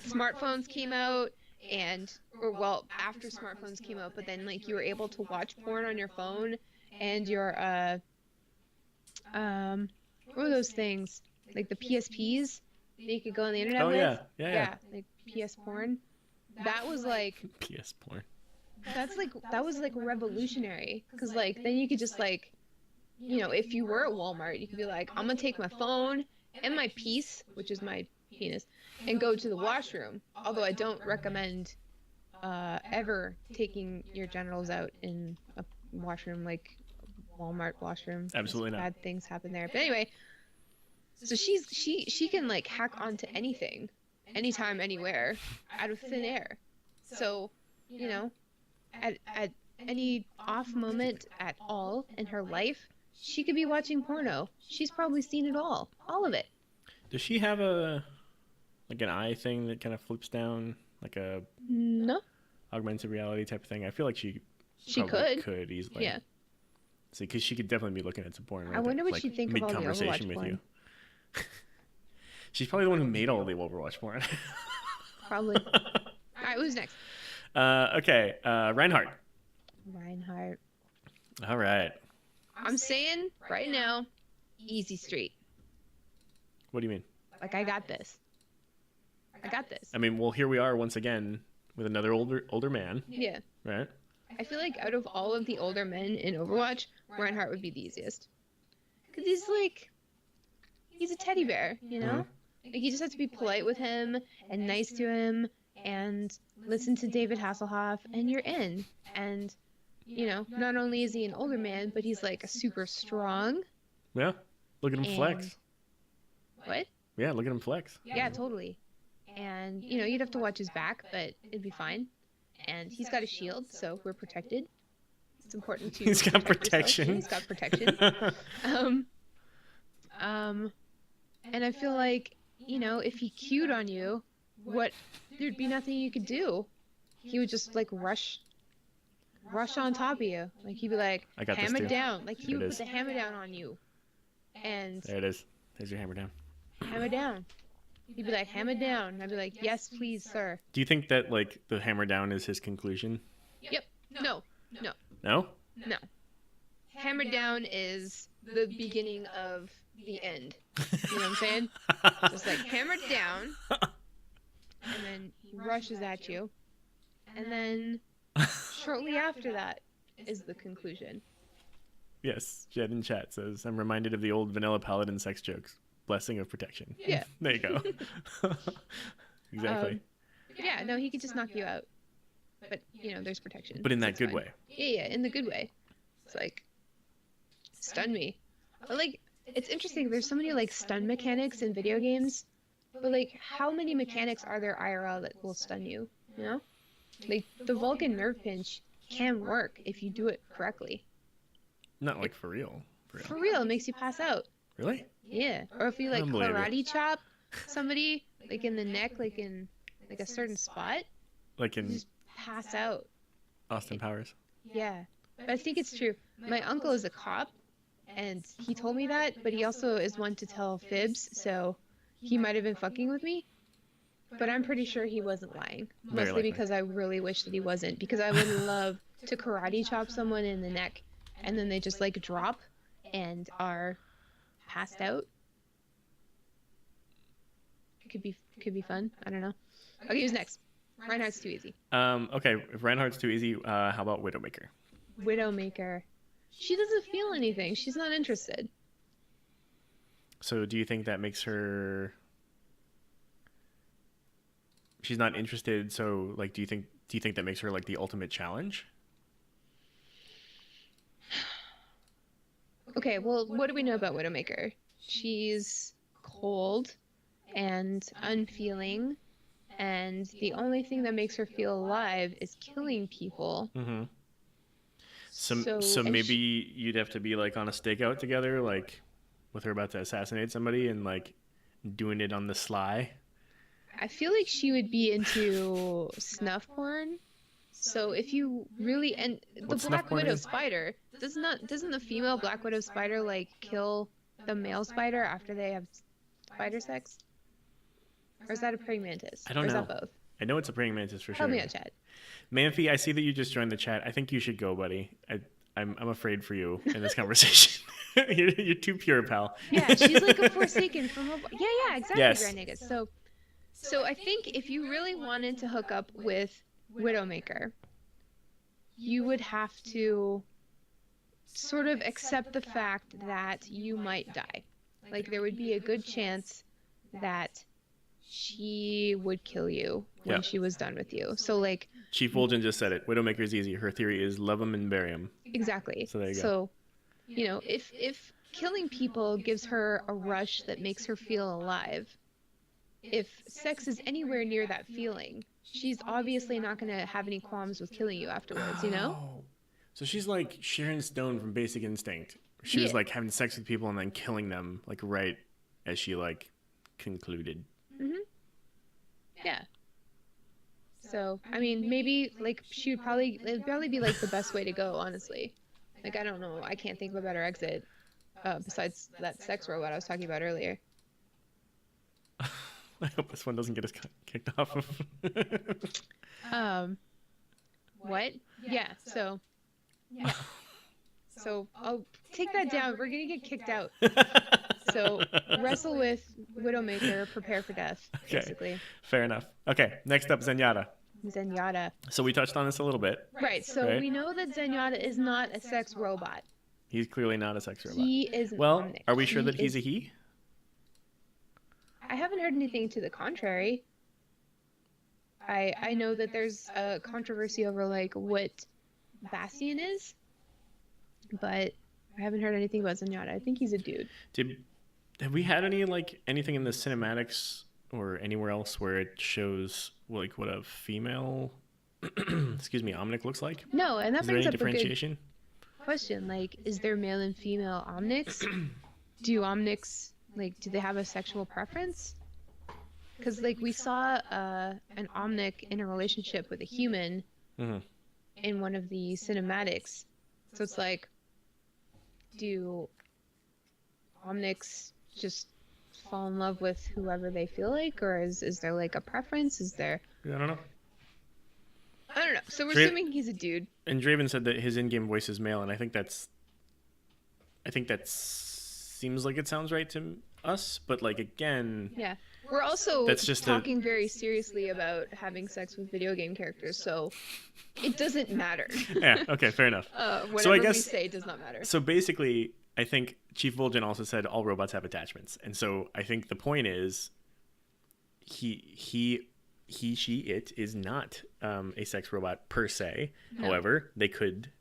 smartphones came out or after smartphones came out, but then like you were able to watch porn on your phone and your what were those things? Like the PSPs that you could go on the internet Oh with? yeah. Like PS porn. That was like PS porn. that was like revolutionary because like then you could just like, you know, if you were at Walmart, you could be like, I'm gonna take my phone and my piece, which is my penis, and go to the washroom. Although I don't recommend ever taking your genitals out in a washroom like Walmart washroom. Absolutely not. Bad things happen there. But anyway, so she can like hack onto anything, anytime, anywhere, out of thin air. So, you know, at any off moment at all in her life, she could be watching porno. She's probably seen it all of it. Does she have an eye thing that kind of flips down, like a No, augmented reality type of thing? I feel like she she probably could. easily. Yeah. See, because she could definitely be looking at some porn. Right I wonder there, what she'd think of all the mid-conversation Overwatch with porn. you. She's probably the one who made all the Overwatch porn. Probably. All right, who's next? Okay, Reinhardt. Reinhardt. All right. I'm saying right now, easy street. What do you mean? Like I got this. I got this. I mean, well, here we are once again with another older man, Yeah. right? I feel like out of all of the older men in Overwatch, Reinhardt would be the easiest. Because he's a teddy bear, you know? Like, you just have to be polite with him and nice to him and listen to David Hasselhoff and you're in. And, you know, not only is he an older man, but he's like a super strong. Yeah. Look at him And- flex. What? Yeah, look at him flex. Yeah, totally. And, you know, you'd have to watch his back, but it'd be fine. And he's got a shield, so we're protected. It's important to He's got protect yourself. protection. He's got protection. And I feel like, you know, if he queued on you, there'd be nothing you could do. He would just like rush on top of you. Like he'd be like, I got this hammer too. down. Like he There it would is. put the hammer down on you. And There it is. There's your hammer down. hammer down. He'd be like, hammer down. And I'd be like, yes, please, sir. Do you think that like the hammer down is his conclusion? Yep. No. No. No. Hammer down is the beginning of the end. You know what I'm saying? Just like hammer down, and then he rushes at you, and then shortly after that is the conclusion. Yes. Jed in chat says, "I'm reminded of the old vanilla paladin sex jokes." blessing of protection. Yeah. There you go. Exactly. Yeah, no, he could just knock you out. But, you know, there's protection. But in so that it's good fine. way. Yeah, in the good way. It's like, stun me. But, like, it's interesting. There's so many, like, stun mechanics in video games. But, like, how many mechanics are there IRL that will stun you? You know? Like, the Vulcan nerve pinch can work if you do it correctly. Not like for real. For real, it makes you pass out. Really? Yeah. Or if you, like, Unbelievable. karate chop somebody, like, in the neck, like, in, like, a certain spot, Like you in just pass out. Austin Powers. Yeah. But I think it's true. My uncle is a cop, and he told me that, but he also is one to tell fibs, so he might have been fucking with me. But I'm pretty sure he wasn't lying. Very Mostly likely. because I really wish that he wasn't. Because I would love to karate chop someone in the neck, and then they just, like, drop and are passed out. Could be fun. I don't know. Okay, who's next? Reinhardt's too easy. Okay, if Reinhardt's too easy, how about Widowmaker? Widowmaker. She doesn't feel anything. She's not interested. So do you think that makes her... She's not interested, so, like, do you think that makes her, like, the ultimate challenge? Okay, well, what do we know about Widowmaker? She's cold and unfeeling, and the only thing that makes her feel alive is killing people. Mm-hmm. So and maybe you'd have to be, like, on a stakeout together, like, with her about to assassinate somebody and, like, doing it on the sly. I feel like she would be into snuff porn. So if you really... And the What's snuff Black porn Widow again? spider, doesn't the female Black Widow spider, like, kill the male spider after they have spider sex? Or is that a praying mantis? I don't or is know. that both? I know it's a praying mantis for sure. Help me out, Chad. Manfi, I see that you just joined the chat. I think you should go, buddy. I'm afraid for you in this conversation. you're too pure, pal. Yeah, she's like a Forsaken from a... Yeah, exactly, Yes. Grand Niggas. So I think if you really wanted to hook up with Widowmaker, you would have to sort of accept the fact that you might die. Like, there would be a good chance that she would kill you when Yeah. she was done with you. So, like... Chief Woljan just said it. Widowmaker's easy. Her theory is love them and bury them. Exactly. So there you go. So, you know, if killing people gives her a rush that makes her feel alive, if sex is anywhere near that feeling, she's obviously not going to have any qualms with killing you afterwards, you know? Oh. So she's like Sharon Stone from Basic Instinct. She was Yeah. like having sex with people and then killing them, like right as she like concluded. Yeah. So, I mean, maybe, like, it'd probably be, like, the best way to go, honestly. Like, I don't know. I can't think of a better exit besides that sex robot I was talking about earlier. I hope this one doesn't get us kicked off of. What? Yeah, so... Yeah. So, I'll take that down. We're gonna get kicked out. So, wrestle with Widowmaker, prepare for death, Okay. basically. Fair enough. Okay, next up, Zenyatta. Zenyatta. So we touched on this a little bit. Right, so Right. we know that Zenyatta is not a sex robot. He's clearly not a sex robot. He is an Well, Omnic. are we sure that he's a is- he? I haven't heard anything to the contrary. I know that there's a controversy over, like, what Bastion is, but I haven't heard anything about Zenyatta. I think he's a dude. Have we had anything in the cinematics or anywhere else where it shows like what a female excuse me, Omnic looks like? No, and that Is there brings any up a good differentiation? question. Like, is there male and female Omnics? Do Omnics, like, do they have a sexual preference? Because, like, we saw an Omnic in a relationship with a human Mhm. in one of the cinematics. So it's like, do Omnics just fall in love with whoever they feel like? Or is there, like, a preference? Is there... I don't know. I don't know. So we're Dra- assuming he's a dude. And Draven said that his in-game voice is male, and I think that seems like it sounds right to us, but like again, Yeah. We're also That's just talking very seriously about having sex with video game characters, so it doesn't matter. yeah, okay, fair enough. Whatever So I we guess- say does not matter. So basically, I think Chief Vol'jin also said all robots have attachments, and so I think the point is, he, she, it is not a sex robot per se. No. However, they could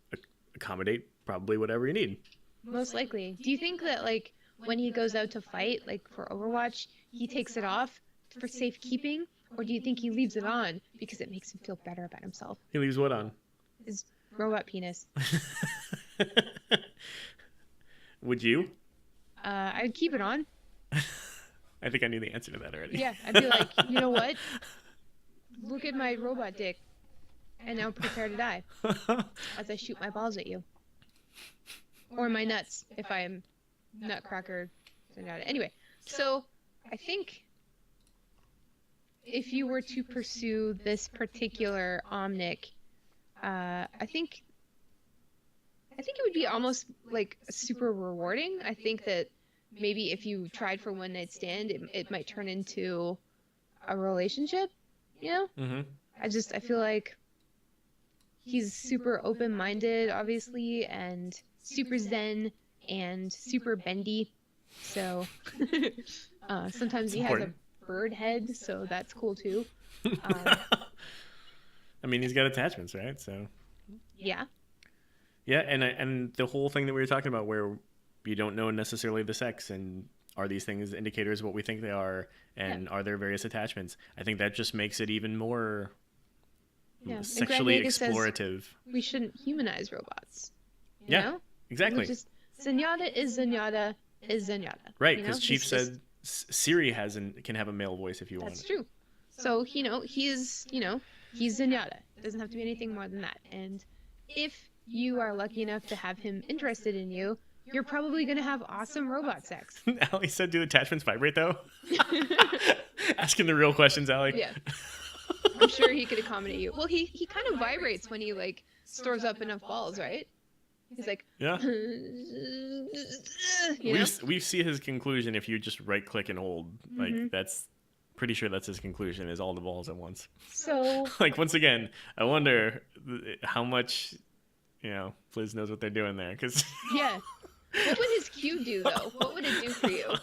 accommodate probably whatever you need. Most likely. Do you think that, like, when he goes out to fight, like for Overwatch, he takes it off for safekeeping? Or do you think he leaves it on because it makes him feel better about himself? He leaves what on? His robot penis. Would you? I'd keep it on. I think I knew the answer to that already. Yeah, I'd be like, you know what? Look at my robot dick. And now prepare to die as I shoot my balls at you. Or my nuts, if I'm Nutcracker. Anyway, so I think if you were to pursue this particular Omnic, I think it would be almost like super rewarding. I think that maybe if you tried for one night stand, it might turn into a relationship, you know? Mm-hmm. I feel like he's super open-minded, obviously, and super zen and super bendy. So sometimes he has a bird head, so that's cool too. I mean, he's got attachments, right? So Yeah. yeah, and the whole thing that we were talking about, where you don't know necessarily the sex, and are these things indicators of what we think they are, and are there various attachments? I think that just makes it even more sexually explorative. We shouldn't humanize robots. You Yeah, know? exactly. Just Zenyatta is Zenyatta is Zenyatta. Right, because Chief said Siri can have a male voice if you want. That's true. So, he's Zenyatta. It doesn't have to be anything more than that. And if you are lucky enough to have him interested in you, you're probably going to have awesome robot sex. Allie said, do attachments vibrate, though? Asking the real questions, Allie. Yeah. I'm sure he could accommodate you. Well, he kind of vibrates when he, like, stores up enough balls, right? He's like, yeah. you know? We see his conclusion if you just right click and hold. Like, that's pretty sure that's his conclusion, is all the balls at once. So, like, once again, I wonder how much, Fliz knows what they're doing there. Cause yeah. What would his Q do, though? What would it do for you?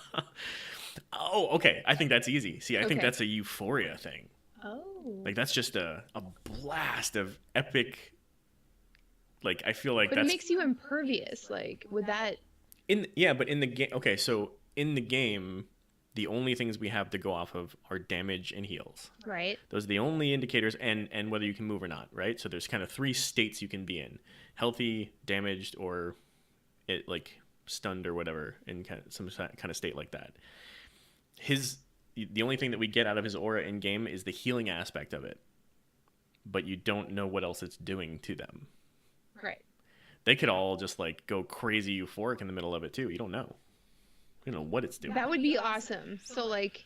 Oh, okay. I think that's easy. See, I think Okay. that's a euphoria thing. Oh. Like, that's just a blast of epic. Like, I feel like But that's. it makes you impervious. Like, would that. But in the game. Okay, so in the game, the only things we have to go off of are damage and heals. Right. Those are the only indicators, and whether you can move or not, right? So there's kind of 3 states you can be in: healthy, damaged, or it like stunned or whatever, in some kind of state like that. The only thing that we get out of his aura in game is the healing aspect of it, but you don't know what else it's doing to them. Right. They could all just like go crazy euphoric in the middle of it too. You don't know. You don't know what it's doing. That would be awesome. So, like,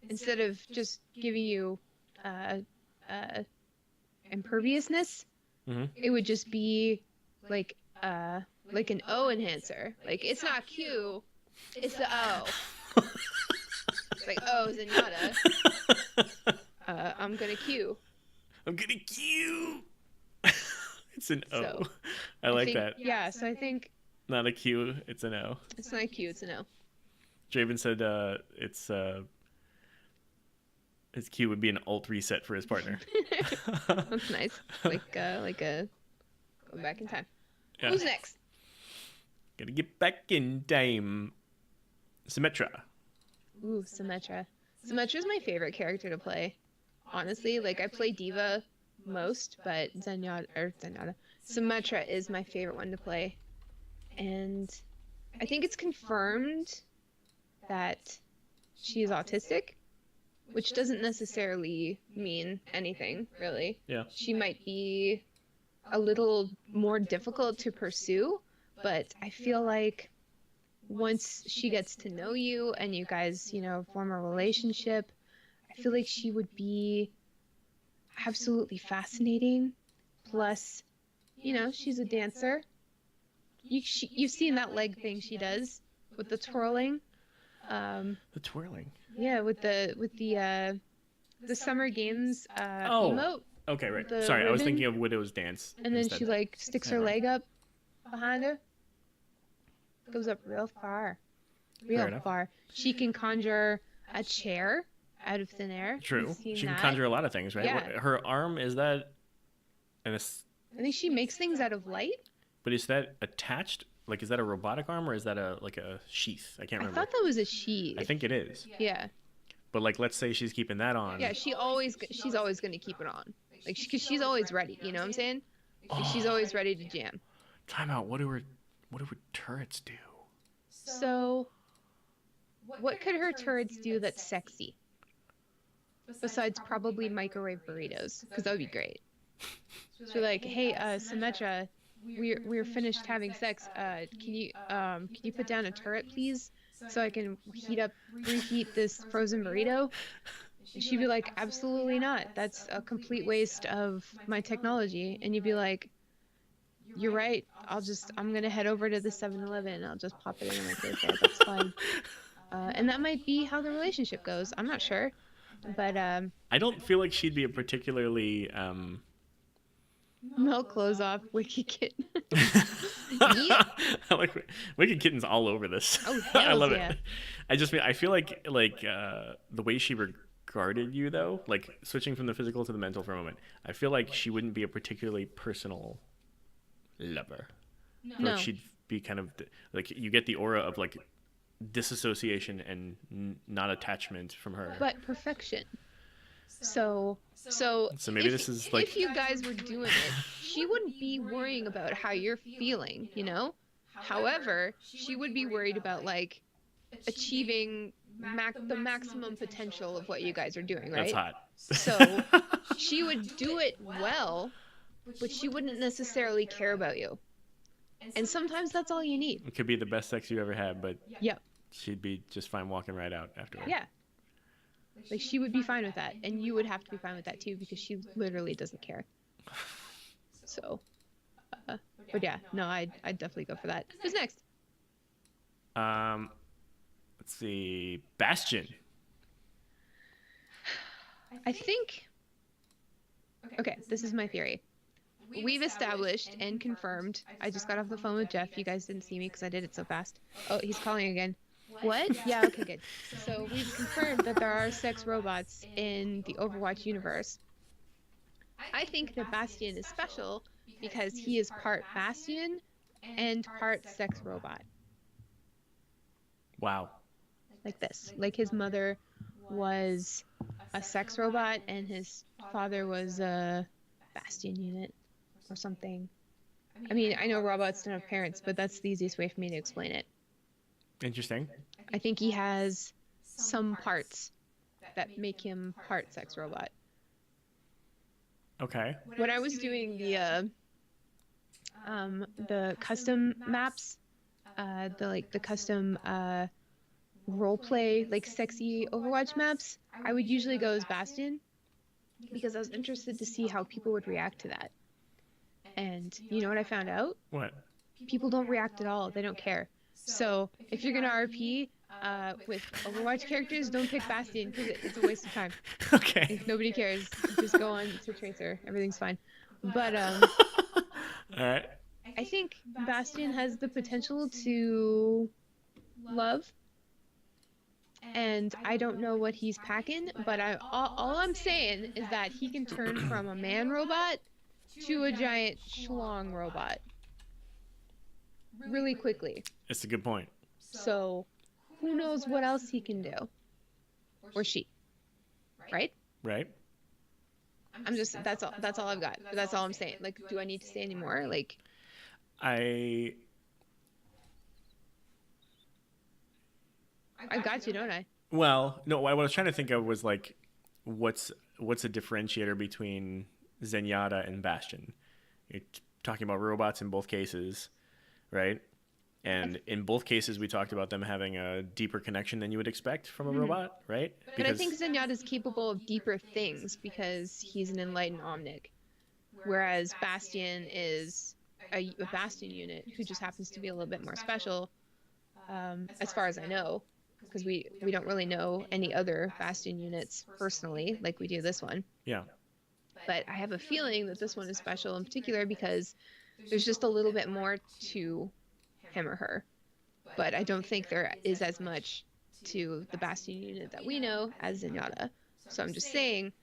instead of just giving you imperviousness, it would just be like an O enhancer. Like, it's not Q, it's the O. It's like, oh, Zenyatta. I'm gonna Q. I'm gonna Q. It's an O. So, I like think, that. Yeah, so I think Not a Q, it's an O. it's not a Q, it's an O. Draven said his Q would be an alt reset for his partner. That's nice. Like a go back in time. Yeah. Who's next? Gotta get back in time. Symmetra. Ooh, Symmetra. Symmetra's my favorite character to play. Honestly, like, I play Diva most, but Symmetra is my favorite one to play. And I think it's confirmed that she is autistic, which doesn't necessarily mean anything, really. Yeah. She might be a little more difficult to pursue, but I feel like once she gets to know you and you guys, form a relationship, I feel like she would be absolutely fascinating. Plus, she's a dancer. You've seen that leg thing she does with the twirling. The twirling. Yeah, with the Summer Games emote. Okay, right. The Sorry, I was ribbon. thinking of Widow's dance. And then instead. she, like, sticks her leg up behind her. goes up real far. Fair Real enough. far. She can conjure a chair out of thin air. True. We've seen She can that. conjure a lot of things, right? Yeah. Her arm, is that an I think she makes things out of light. but is that attached? Like, is that a robotic arm or is that like a sheath? I can't I remember. thought that was a sheath. I think it is. Yeah. But like, let's say she's keeping that on. Yeah, she's always going to keep it on. Like, cause she's always ready, you know what I'm saying? Like, she's always ready to jam. Time out. What do her turrets do? So, what could her turrets do that's sexy? Besides probably microwave burritos, because that would be great. So like, hey, Symmetra, we're finished having sex. Can you put down a turret, please, so I can reheat this frozen burrito? And she'd be like, absolutely not. That's a complete waste of my technology. And you'd be like, you're right. I'm gonna head over to the 7-Eleven. I'll just pop it in my microwave there. That's fine. And that might be how the relationship goes. I'm not sure, but I don't feel like she'd be a particularly milk clothes off, wiki kitten. Yeah. like Wicked Kitten's all over this. Oh, I hells love yeah. it. I feel like the way she regarded you though, like switching from the physical to the mental for a moment, I feel like she wouldn't be a particularly personal lover. No. Like she'd be kind of like, you get the aura of like disassociation and not attachment from her. But perfection. So maybe if, this is like, if you guys were doing it, she wouldn't be worrying about how you're feeling, you know? However, she would be worried about like achieving the maximum potential of what you guys are doing, right? that's hot. So she would do it well, but she wouldn't necessarily care about you. And sometimes that's all you need. It could be the best sex you ever had, but Yeah. she'd be just fine walking right out afterward. Yeah. Like, she would be fine with that, and you would have to be fine with that too, because she literally doesn't care. So, but yeah, no, I'd definitely go for that. Who's next? Let's see, Bastion. I think. Okay, this is my theory. We've established and confirmed. I just got off the phone with Jeff. You guys didn't see me because I did it so fast. Oh, he's calling again. What? Yeah, okay, good. So we've confirmed that there are sex robots in the Overwatch universe. I think that Bastion is special because he is part Bastion and part sex robot. Wow. Like this. Like, his mother was a sex robot and his father was a Bastion unit or something. I mean, I know robots don't have parents, but that's the easiest way for me to explain it. Interesting. I think he has some parts that make him part sex robot. Okay. When I was doing the custom maps, the custom roleplay, like sexy Overwatch maps, I would usually go as Bastion because I was interested to see how people would react to that. And you know what I found out? What? People don't react at all. They don't care. So if you're gonna RP with Overwatch characters, don't pick Bastion because it's a waste of time. Okay. If nobody cares, just go on to Tracer. Everything's fine. But All right. I think Bastion has the potential to love. And I don't know what he's packing, but all I'm saying is that he can turn from a man robot to a giant schlong robot really quickly. It's a good point. So who knows what else he can do? Or she. Right? Right? That's all I've got. But that's all I'm saying. Like, do I need to say any more? Like, I got you, don't I? Well, no, what I was trying to think of was like, what's a differentiator between Zenyatta and Bastion? You're talking about robots in both cases, right? And in both cases, we talked about them having a deeper connection than you would expect from a robot, right? But I think Zenyatta is capable of deeper things because he's an enlightened Omnic, whereas Bastion is a Bastion unit who just happens to be a little bit more special, as far as I know, because we don't really know any other Bastion units personally like we do this one. Yeah. But I have a feeling that this one is special in particular because there's just a little bit more to him or her. but I don't think there is as much to the Bastion unit that we know as Zenyatta. So I'm just saying,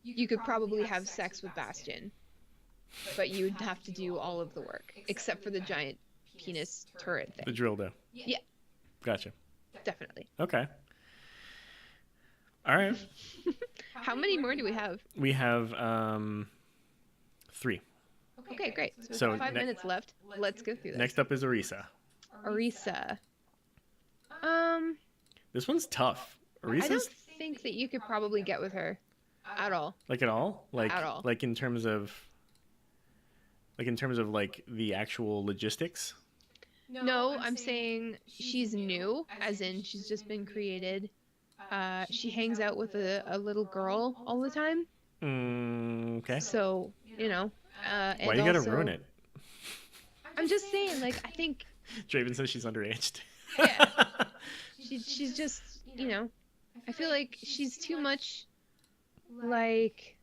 you could probably have sex with Bastion, but you'd have to do all of the work, except for the giant penis turret The thing. drill dough. Yeah, Gotcha. definitely. Okay. All right. How many more do we have? We have 3. Okay, great. So, So 5 minutes left. Let's go through this. Next up is Orisa. Orisa. This one's tough. I don't Orisa's think that you could probably get with her at all. like at all? Like At all. like in terms of like the actual logistics? No, I'm saying she's new, as in she's just been created. She hangs out with a little girl all the time. Okay. So, you know. And Why you gotta also- ruin it? I'm just saying, like, I think, Draven says she's underaged. yeah, she's just, you know, I feel like she's too much, like,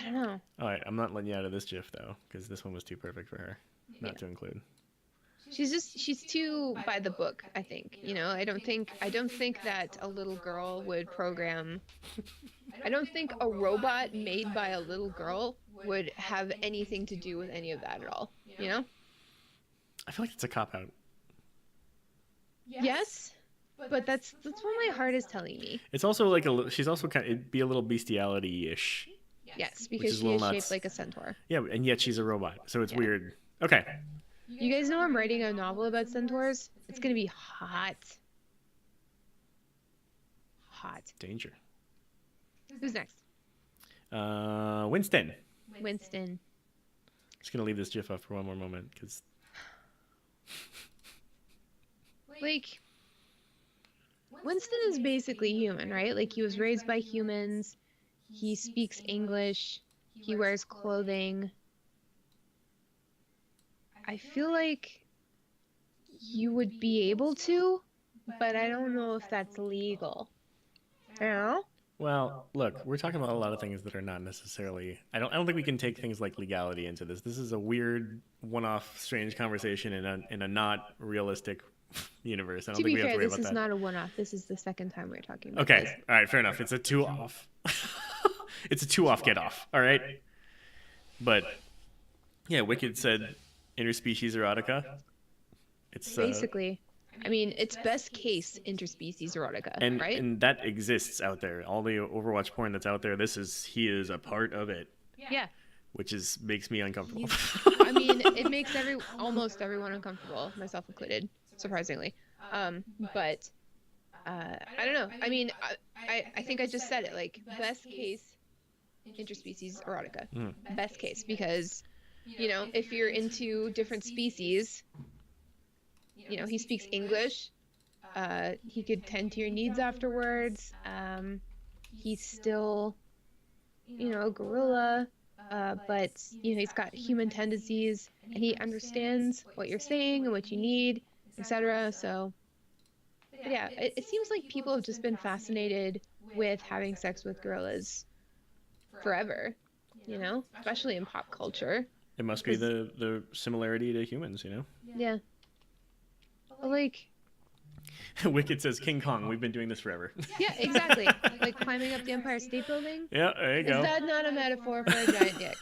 I don't know. All right, I'm not letting you out of this GIF though, because this one was too perfect for her not Yeah. to include. She's too by the book, I think. You know, I don't think that a little girl would program. I don't think a robot made by a little girl would have anything to do with any of that at all. You know? I feel like it's a cop out. Yes, but that's what my heart is telling me. It's also like she's also it'd be a little bestiality-ish. Yes, is because a she little is nuts. shaped like a centaur. Yeah, and yet she's a robot, so it's Yeah. weird. Okay. You guys know I'm writing a novel about centaurs? It's gonna be hot. Hot. Danger. Who's next? Winston. Winston. Just gonna leave this GIF up for one more moment because Like, Winston is basically human, right? Like, he was raised by humans. He speaks English. He wears clothing. I feel like you would be able to, but I don't know if that's legal. You know? well, look, we're talking about a lot of things that are not necessarily. I don't think we can take things like legality into this. This is a weird, one-off, strange conversation in a not realistic universe. I don't To think be we have fair, to worry this about is that. not a one-off. This is the second time we're talking about Okay, this. all right, fair enough. It's a 2-off. It's a 2-off get off. All right, but yeah, Wicked said interspecies erotica. It's Basically. I mean, it's best case interspecies erotica, and right? and that exists out there. All the Overwatch porn that's out there. He is a part of it, Yeah. which makes me uncomfortable. I mean, it makes almost everyone uncomfortable, myself included, surprisingly. But I don't know. I mean, I think I just said it. Like, best case interspecies erotica. Mhm. Best case, because you know, if you're into different species, you know, he speaks English. He could tend to your needs afterwards. He's still, you know, a gorilla. But you know, he's got human tendencies, and he understands what you're saying and what you need, etc. So, but yeah, it seems like people have just been fascinated with having sex with gorillas forever, you know, especially in pop culture. It must be the similarity to humans, you know. Yeah. But, like, Wicked says King Kong. We've been doing this forever. yeah, exactly. Like climbing up the Empire State Building. Yeah, there you go. Is that not a metaphor for a giant dick?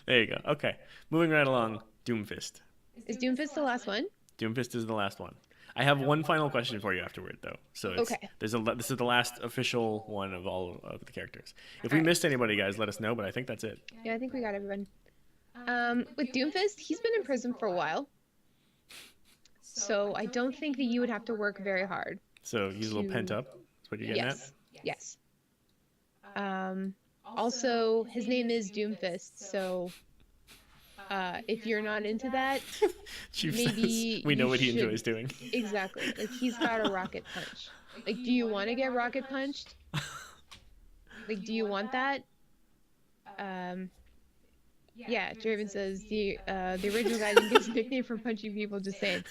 There you go. Okay, moving right along. Doomfist. Is Doomfist the last one? Doomfist is the last one. I have one final question for you afterward, though. So it's, Okay. this is the last official one of all of the characters. If we Alright. missed anybody, guys, let us know. But I think that's it. Yeah, I think we got everyone. With Doomfist, he's been in prison for a while. So I don't think that you would have to work very hard. So he's a little pent up. That's what you're getting Yes. Yes. Also, his name is Doomfist, so if you're not into that, at. Chief maybe says we know you what he should- enjoys doing. exactly. Like, he's got a rocket punch. Like, do you want to get rocket punched? Like, do you want that? Yeah, Draven says the original guy didn't get his nickname for punching people. Just saying.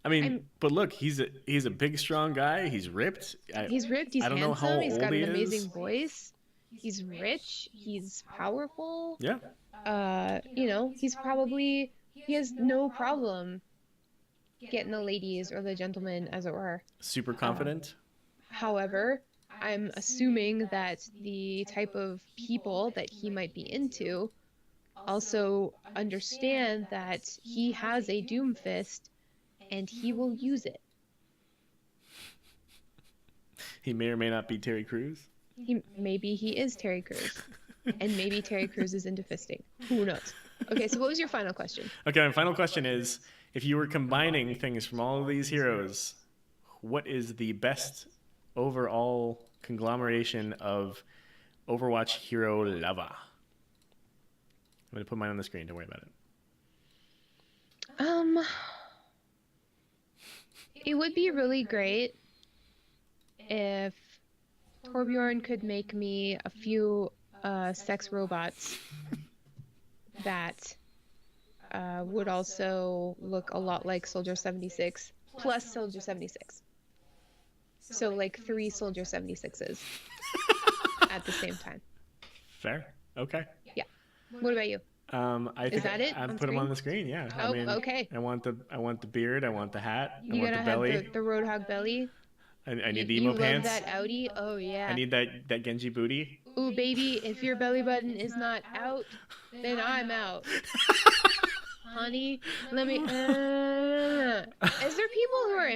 I mean, but look, he's a big, strong guy. He's ripped. He's ripped. He's I don't know handsome. how He's old got he an amazing is. voice. He's rich. He's powerful. Yeah, he has no problem getting the ladies or the gentlemen, as it were. Super confident. However, I'm assuming that the type of people that he might be into also understand that he has a doom fist and he will use it. He may or may not be Terry Crews. Maybe he is Terry Crews. And maybe Terry Crews is into fisting. Who knows? Okay, so what was your final question? Okay, my final question is, if you were combining things from all of these heroes, what is the best overall conglomeration of Overwatch hero lava? I'm going to put mine on the screen. Don't worry about it. It would be really great if Torbjorn could make me a few sex robots that would also look a lot like Soldier 76 plus Soldier 76. So like 3 Soldier 76s at the same time. Fair. Okay. Yeah. What about you? I think Is that it? I On put them screen? on the screen. Yeah. Oh, okay. I want the beard. I want the hat. I You want gotta the belly. have the Roadhog belly. I need You the emo pants. love that Audi? Oh yeah. I need that Genji booty. Ooh baby, if your belly button is not out, then I'm out. Honey, let me. Is there people who are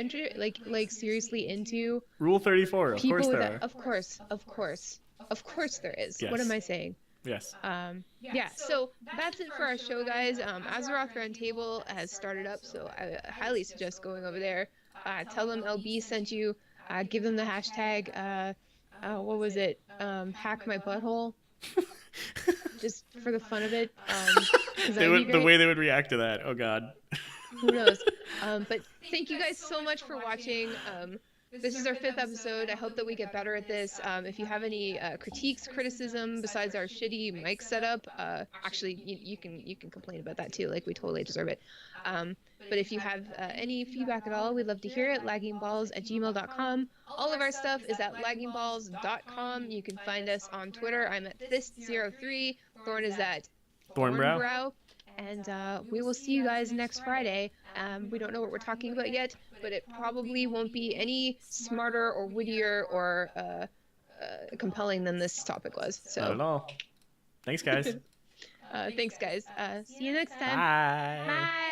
like seriously into Rule 34. Of people course with there that? are. Of course there is. Yes. What am I saying? Yes. Yeah, so that's it for our show, guys. Azeroth Roundtable has started up, so I highly suggest going over there. Tell them LB sent you. Give them the hashtag. What was it? Hack my butthole. Just for the fun of it. The way they would react to that. Oh God. Who knows? But thank you guys so much for watching. This is our 5th episode. I hope that we get better at this. If you have any critiques, criticism besides our shitty mic setup, actually you can complain about that too. Like, we totally deserve it. But if you have any feedback at all, we'd love to hear it. laggingballs@gmail.com. All of our stuff is at laggingballs.com. You can find us on Twitter. I'm at Fist03. Thorn is at Thornbrow. And we will see you guys next Friday. We don't know what we're talking about yet, but it probably won't be any smarter or wittier or compelling than this topic was. So. Not at all. Thanks, guys. Thanks, guys. See you next time. Bye. Bye.